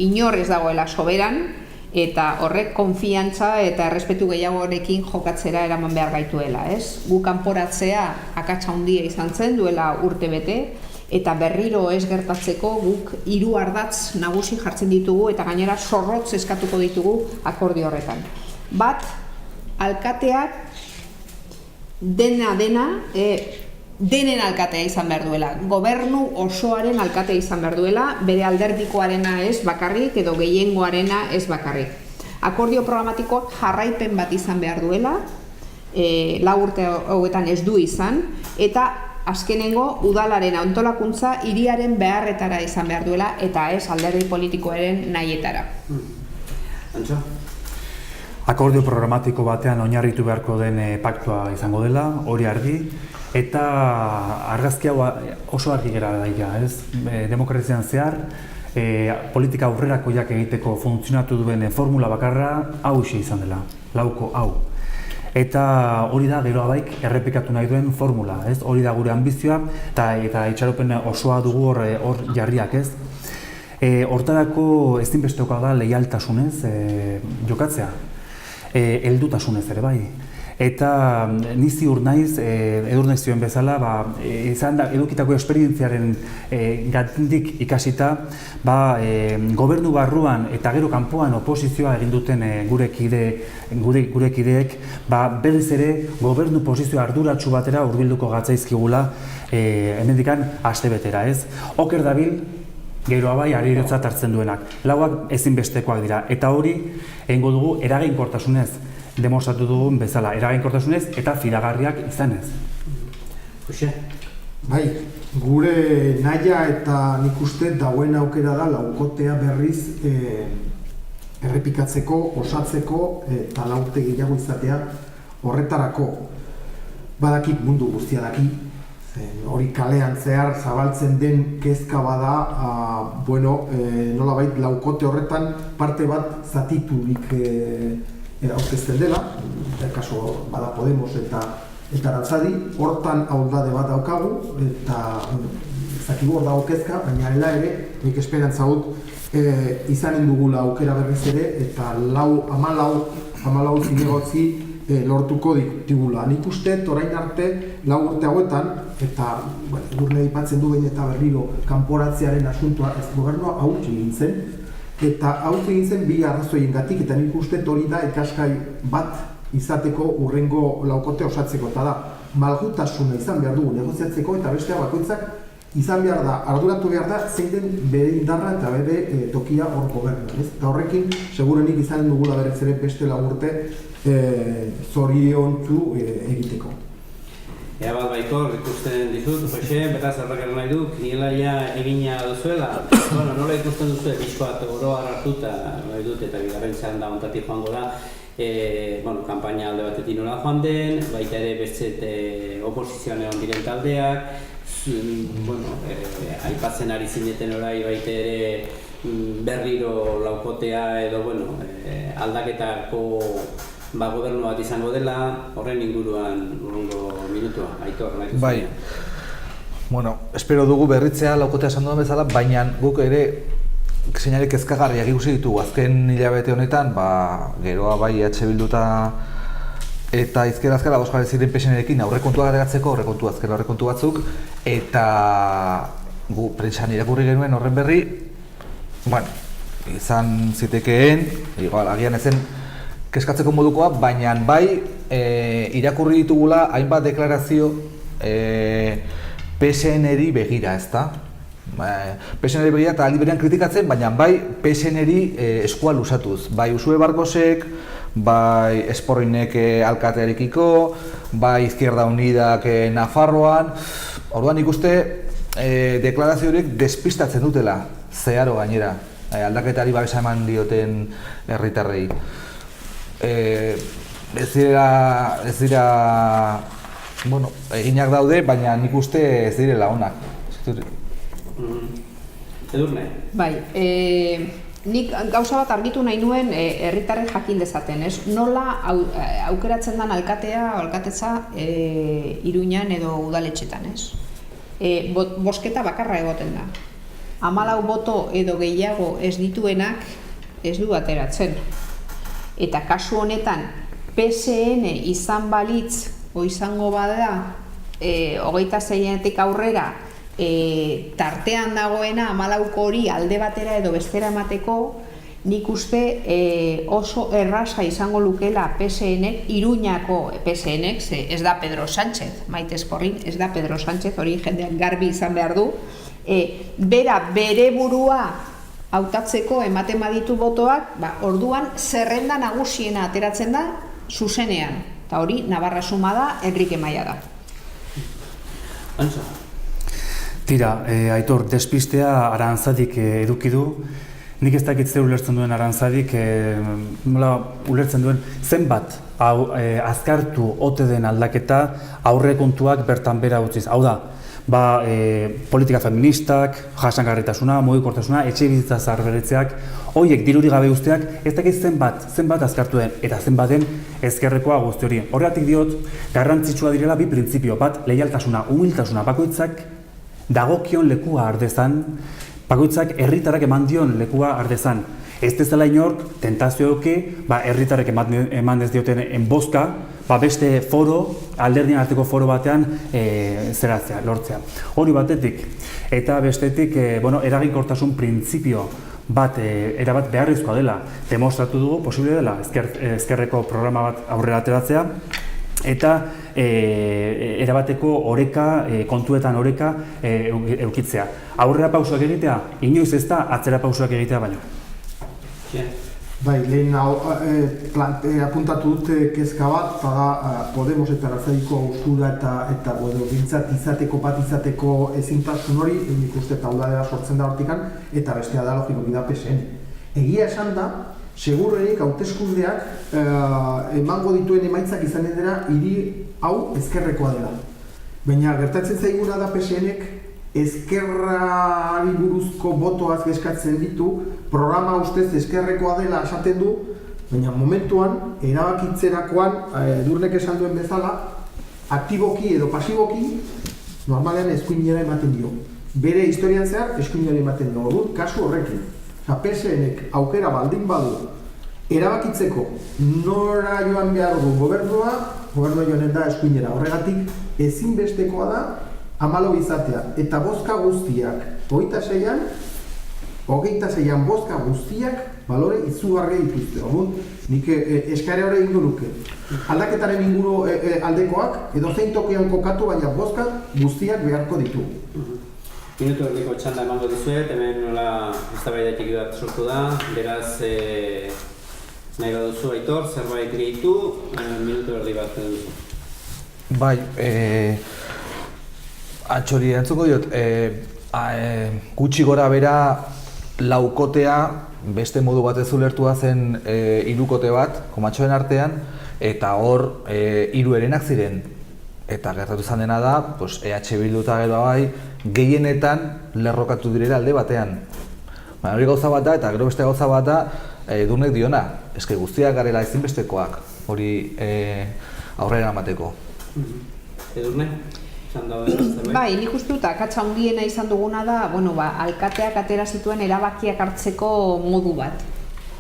Inor ez dagoela soberan, eta horrek konfiantza eta errespetu gehiagorekin jokatzera eraman behar gaituela, ez? Gu kanporatzea akatsa handia izan zen duela urte bete, eta berriro ez gertatzeko guk 3 ardatz nagusi jartzen ditugu eta gainera zorrotz eskatuko ditugu akordio horretan. Bat, alkateak denen alkatea izan behar duela, gobernu osoaren alkatea izan behar duela, bere alderdikoarena ez bakarrik edo gehiengoarena ez bakarrik. Akordio programatikoak jarraipen bat izan behar duela, 4 urte hauetan ez du izan, eta azkenengo udalaren antolakuntza hiriaren beharretara izan behar duela eta ez alderdi politikoaren nahietara. Antxo? Akordio programatiko batean oinarritu beharko den paktua izango dela, hori argi, eta argazki hau oso argi gera daia, ez? Demokrazian zehar, politika aurrerakoiak egiteko funtzionatu duen formula bakarra hau izan dela, lauko hau. Eta hori da gero abaik errepikatu nahi duen formula, ez? Hori da gure ambizioa eta itxaropen osoa dugu hor jarriak, ez? Hortarako ezinbestekoa da leialtasunez jokatzea, heldutasunez ere bai. Eta ni ziur naiz, Edur naiz zioen bezala, izan da edukitako esperientziaren gatindik ikasita, gobernu barruan eta gero kanpoan oposizioa egin duten gure kideek, berriz ere gobernu posizio arduratsu batera hurbilduko gatzaizkigula hemendikan astebetera, ez? Oker dabil, gero abai ariotzat hartzen duenak. Lauak ezinbestekoak dira, eta hori egingo dugu eraginkortasunez, demostratu dugun bezala, eraginkortasunez eta fidagarriak izanez. Jose? Bai, gure nahia eta nik uste dauen aukera da laukotea berriz errepikatzeko, osatzeko eta laurte gehiago izatea horretarako. Badakik mundu guztia daki, hori kalean zehar zabaltzen den kezka bada, nolabait laukote horretan parte bat zatiturik aurkezten dela, kaso bada Podemos eta Arantzadi, hortan aurdade bat daukagu, eta zakigu hor dago kezka, baina ela ere, nik esperantza dut izanen dugula aukera berriz ere, eta 14 zinegotzi lortuko ditugula. Nik uste, orain arte, 4 urte hauetan, eta gurne aipatzen du behin eta berriro kanporatzearen asuntua ez gobernua hautsi egin zen, eta hautsi egin zen 2 arrazoiengatik, eta nik uste hori da ikasgai bat izateko urrengo laukote osatzeko, eta da, malgutasuna izan behar dugu negoziatzeko, eta bestea bakoitzak izan behar da, arduratu behar da, zein den bere indarra eta bere tokia hor gobernuan. Eta horrekin, segurenik izanen dugula berez ere beste 4 urte zoriontzu egiteko. Ea bat baikor, ikusten dizut, Jose, beraz errekaren nahi du, kinielaia egina duzuela. Nola ikusten duzu, pixkoat oroa hartuta, nahi dut, eta bigarren txanda ontatik joango da, kanpaina alde batetik nola joan den, baita ere beste oposizioan egon diren taldeak, aipatzen ari zineten orai baita ere berriro laukotea edo aldaketako gobernu bat izango dela, horren inguruan urrungo minutua, Aitor, nahi duzu. Bai, espero dugu berritzea laukotea esan duen bezala, baina guk ere seinale kezkagarriak ikusi ditugu azken hilabete honetan, geroa bai Bildu eta izquierda azkara boskare ziren PSN-ekin aurrekontua garatzeko, aurrekontu batzuk, eta gu prentsan irakurri genuen horren berri, izan zitekeen, agian ezen keskatzeko modukoa, baina bai irakurri ditugula hainbat deklarazio PSN-eri begira, ezta? PSN-eri begira eta aldi berean kritikatzen, baina bai PSN-eri eskua luzatuz. Bai Usue Barkosek, bai Esporrinek alkatearekiko, bai Izquierda Unidak Nafarroan. Orduan ikuste deklarazio horiek despistatzen dutela, zeharo gainera, aldaketari babesa eman dioten herritarrei. Ez dira eginak daude, baina nik uste ez direla onak. Edurne? Bai, nik gauza bat argitu nahi nuen herritarrek jakin dezaten, ez? Nola aukeratzen den alkatea o alkatetza Iruñan edo udaletxetan, ez? Bozketa bakarra egoten da. 14 boto edo gehiago ez dituenak ez du ateratzen. Eta kasu honetan PSN izan balitz o izango bada 26etik aurrera tartean dagoena 14 hori alde batera edo bestera emateko, nik uste oso erraza izango lukela PSNek, Iruñako PSNek, ez da Pedro Sánchez, Maite Esporrin, ez da Pedro Sánchez, hori jendeak garbi izan behar du, bere burua hautatzeko ematen baditu botoak, orduan zerrenda nagusiena ateratzen da zuzenean, eta hori Navarra Suma da, Enrique Maia da. Antza? Tira, Aitor, despistea Aranzadik eduki du. Nik ez dakit zer ulertzen duen Aranzadik, ulertzen duen zenbat azkartu ote den aldaketa aurrekontuak bertan bera utziz. Hau da, politika feministak, jasangarritasuna, mugikortasuna, etxebizitza zaharberritzeak, horiek dirurik gabe usteak, ez dakit zenbat azkartu den, eta zenbaten ezkerrekoa guzti hori. Horregatik diot, garrantzitsua direla bi printzipio, bat leialtasuna, humiltasuna, bakoitzak dagokion lekua ardezan, bakoitzak herritarrak eman dion lekua ardezan. Ez dezala inork, tentazioke, herritarrek eman ez dioten bozka, beste foro, alderdien arteko foro batean lortzea. Hori batetik, eta bestetik, eraginkortasun printzipio bat erabat beharrezkoa dela demostratu dugu, posible dela ezkerreko programa bat aurrera ateratzea, eta erabateko oreka, kontuetan oreka eukitzea. Aurrera pausoak egitea, inoiz ez da atzera pausoak egitea baino. Bai, lehen apuntatu dute kezka bat, eta Podemos eta Aranzadiko haustura eta bintzat bat izateko ezintasun hori, nik uste taudadea sortzen da hortikan, eta bestea da logiko bida PSN. Egia esan da, seguruenik hauteskundeak emango dituen emaitzak izanen dira hiri hau ezkerrekoa dela. Baina gertatzen zaiguna da PSNek ezkerrari buruzko botoaz eskatzen ditu, programa ustez ezkerrekoa dela esaten du, baina momentuan, erabakitzerakoan, Edurnek esan duen bezala, aktiboki edo pasiboki, normalean eskuinera ematen dio. Bere historian zehar, eskuinera ematen dio. Orduan, kasu horrekin. PSNek aukera baldin badu erabakitzeko nora joan behar du gobernua joanen da eskuinera. Horregatik ezinbestekoa da 14 izatea. Eta bozka guztiak, 26an bozka guztiak balore izugarria dituzte. Orduan, nik eskare hori egingo nuke. Aldaketaren inguru aldekoak edo zein tokian kokatu, baina bozka guztiak beharko ditu. Minutu erdiko txanda emango dizuet, hemen nola eztabaidatik bat sortu da, beraz nahi baduzu Aitor, zerbait gehitu, minutu erdi bat duzu. Bai, atxori entzuko diot, gutxi gora bera laukotea beste modu batez ulertua zen hirukote bat, komatxoen artean, eta hor hiru herenak ziren. Eta gertatu izan dena da, EH Bildu eta gero bai, gehienetan lerrokatu direla alde batean. Hori gauza bat da, eta gero beste gauza bat da, Edurnek diona, eske guztiak garela ezinbestekoak, hori aurrera emateko. Edurne? Bai, nik uste dut, akatsa handiena izan duguna da, alkateak atera zituen erabakiak hartzeko modu bat.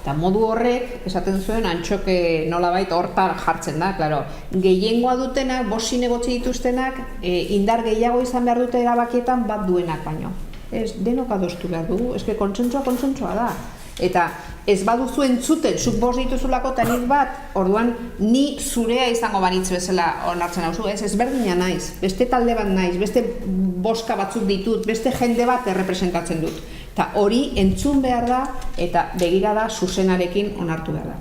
Eta modu horrek, esaten zuen, antxoke nolabait hortan jartzen da, klaro. Gehiengoa dutenak, bost zinegotzi dituztenak, indar gehiago izan behar dute erabakietan bat duenak baino. Ez, denok adostu behar dugu, eske kontsentsua da. Eta ez baduzu entzuten, zuk bost dituzulako eta nik bat, orduan ni zurea izango banitz bezala onartzen hauzu, ez berdina naiz, beste talde bat naiz, beste boska batzuk ditut, beste jende bat errepresentatzen dut. Eta hori entzun behar da eta begirada zuzenarekin onartu behar da.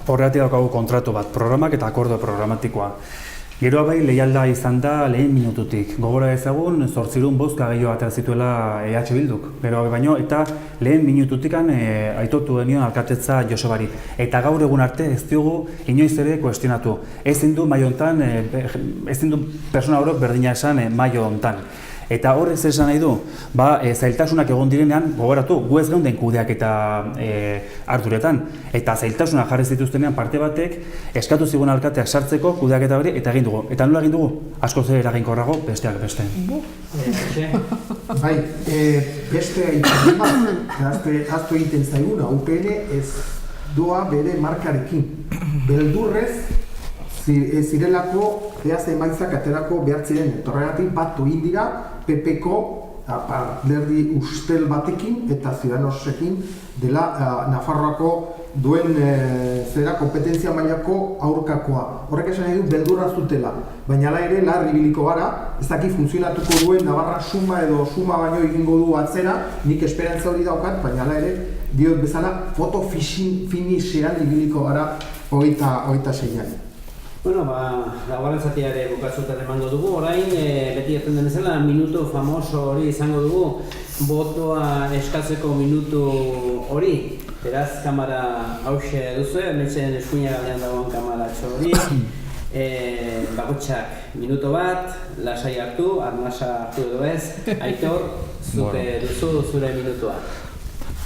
Horregatik daukagu kontratu bat, programak eta akordo programatikoa. Geroa bai leialda izan da lehen minututik. Gogora ezagun, 800 bozka gehiago atera zituela EH Bilduk. Geroa baino, eta lehen minututikan aitortu denion alkatetza Josebari. Eta gaur egun arte ez diogu inoiz ere kuestionatu. Ezin du persona horok berdina esan maio hontan. Eta horrez esan nahi du, zailtasunak egon direnean, gogoratu, gu ez geunden kudeak eta harturetan. Eta zailtasunak jarri zituztenean parte batek, eskatu zigun alkateak sartzeko kudeak eta hori, eta egin dugu. Eta nola egin dugu? Asko zer eraginkorrago, besteak beste. Bai, beste egiten bat, aztu egiten zaiguna, UPN ez doa bere markarekin. Beldurrez, zirelako ea emaitzak aterako behar ziren. Eta horregatik bat egin dira PP-ko alderdi ustel batekin eta Ciudadanosekin dela Nafarroako duen kompetentzia mailako aurkakoa. Horrek esan nahi du beldurra zutela, baina hala ere larri ibiliko gara, ez daki funtzionatuko duen Navarra suma edo suma baino egingo du atzera, nik esperantza hori daukat, baina hala ere diot bezala foto finixean ibiliko gara hogeita seian. Bueno, laugarren zatia ere bukatzutan emango dugu, orain beti erten den bezala minutu famoso hori izango dugu, botoa eskatzeko minutu hori. Beraz, kamara hause duzu, hemen eskuina galdean dagoen kamaratxo hori. Bakotxak minuto bat, lasai hartu, arnasa hartu edo ez, Aitor, zuke duzu zure minutua.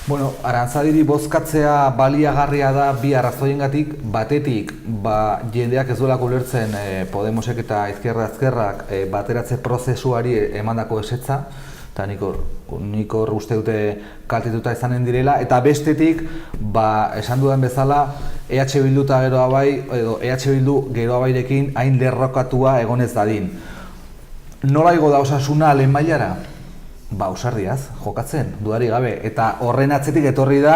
Bueno, Arantzadiri bozkatzea baliagarria da bi arrazoiengatik, batetik jendeak ez duelako ulertzen Podemosek eta Ezkerrak bateratze prozesuari emandako ezetza, eta nik hor uste dute kaltetuta izanen direla, eta bestetik, esan dudan bezala, EH Bildu eta Geroa Bai, edo EH Bildu Geroa Bairekin hain lerrokatua egonez dadin. Nola igo da osasuna lehen mailara? Ausardiaz, jokatzen, dudari gabe, eta horren atzetik etorri da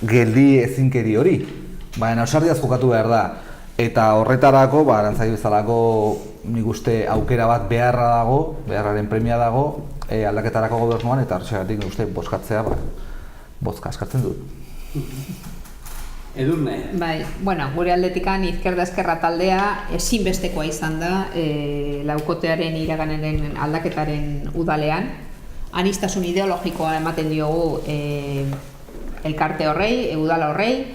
geldi ezinkeri hori. Baina ausardiaz jokatu behar da. Eta horretarako, Arantzadi bezalako nik uste aukera bat beharra dago, beharraren premia dago, aldaketarako gobernuan, eta horregatik nik uste bozkatzea, bozka eskatzen dut. Edurne? Bai, bueno, gure aldetikan Izquierda-Ezkerra taldea ezinbestekoa izan da laukotearen iraganaren aldaketaren udalean. Anistasun ideologikoa ematen diogu elkarte horrei, udala horrei,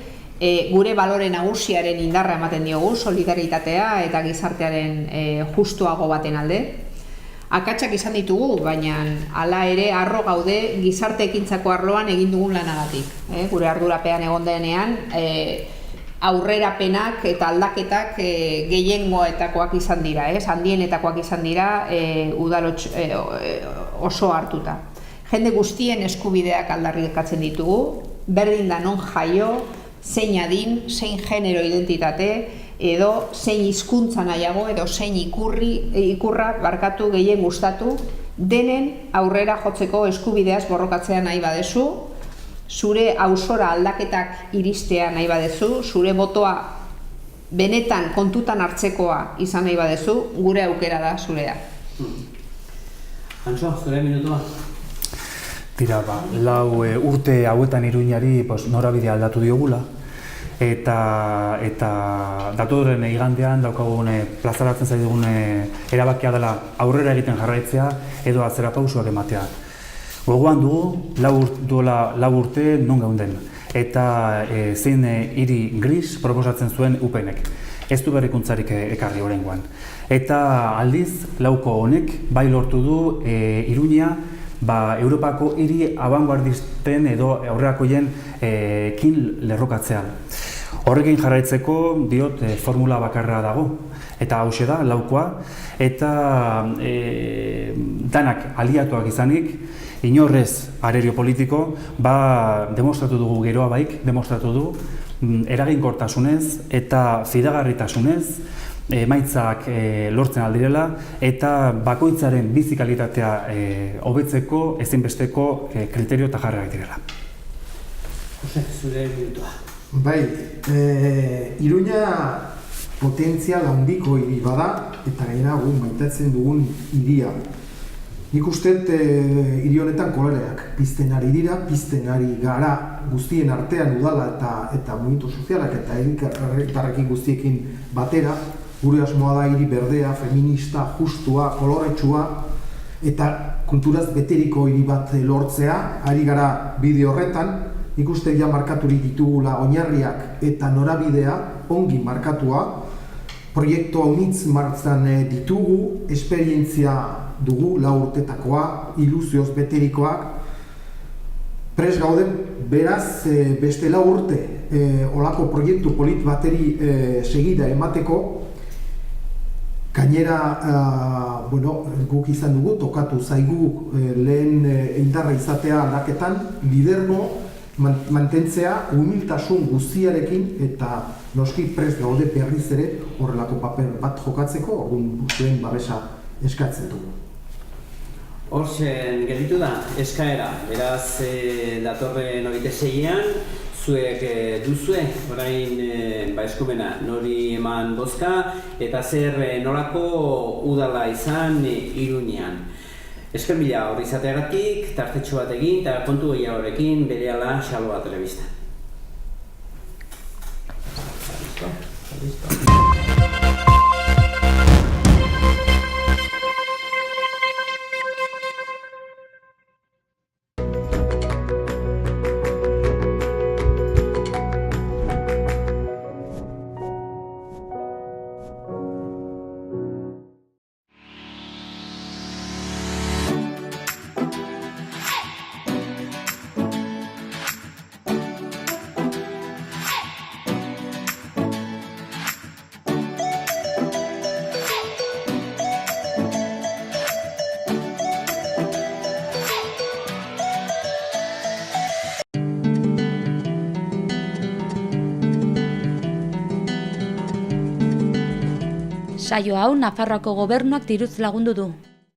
gure balore nagusiaren indarra ematen diogu, solidaritatea eta gizartearen justuago baten alde. Akatsak izan ditugu, baina hala ere harro gaude gizarte ekintzako arloan egin dugun lanagatik. Gure ardurapean egon denean, aurrerapenak eta aldaketak gehiengoetakoak izan dira, handienetakoak izan dira udal oso hartuta. Jende guztien eskubideak aldarrikatzen ditugu, berdin da non jaio, zein adin, zein genero identitate, edo zein hizkuntza nahiago, edo zein ikurra barkatu gehien gustatu, denen aurrera jotzeko eskubideaz borrokatzea nahi badezu, zure auzora aldaketak iristea nahi badezu, zure botoa benetan kontutan hartzekoa izan nahi badezu, gure aukera da zurea. Antxo, zure minutua? Tira, lau urte hauetan Iruñari norabidea aldatu diogula, eta datorren igandean daukagun plazaratzen zaidugun erabakia dela aurrera egiten jarraitzea edo atzera pausoak ematea. Gogoan dugu, lau urte non geunden, eta zein hiri gris proposatzen zuen UPNek. Ez du berrikuntzarik ekarri oraingoan. Eta aldiz, lauko honek bai lortu du Iruña Europako hiri abanguardisten edo aurrerakoien kin lerrokatzea. Horrekin jarraitzeko diot formula bakarra dago, eta hauxe da, laukoa, eta danak aliatuak izanik, inorrez arerio politiko, demostratu dugu Geroa Baik, demostratu du, eraginkortasunez eta fidagarritasunez, emaitzak lortzen aldirela, eta bakoitzaren bizi kalitatea hobetzeko ezinbesteko kriterio eta jarrerak direla. Jose, zure minutua. Bai, Iruña potentzial handiko hiri bada, eta gainera maitatzen dugun hiria. Nik uste hiri honetan koloreak pizten ari dira, pizten ari gara guztien artean udala eta mugimendu sozialak eta herritarrekin guztiekin batera. Gure asmoa da hiri berdea, feminista, justua, koloretsua eta kulturaz beteriko hiri bat lortzea. Ari gara bide horretan, nik uste ja markaturik ditugula oinarriak eta norabidea ongi markatua. Proiektu haunitz martzan ditugu, esperientzia dugu, 4 urtetakoa, iluzioz beterikoak. Prest gaude, beraz, beste 4 urte olako proiektu polit bateri segida emateko. Gainera, guk izan dugu, tokatu zaigu lehen indarra izatea aldaketan, lidergo, mantentzea humiltasun guztiarekin eta noski prest gaude berriz ere horrelako paper bat jokatzeko, orduan zuen babesa eskatzen dugu. Hortzen gelditu da, eskaera, beraz datorren 26an, zuek duzue, orain eskumena nori eman bozka, eta zer nolako udala izan Iruñean. Esker mila hori izateagatik, tartetxo bat egin, eta kontu gehiagorekin berehala Xaloa Telebista. Saio hau Nafarroako Gobernuak diruz lagundu du.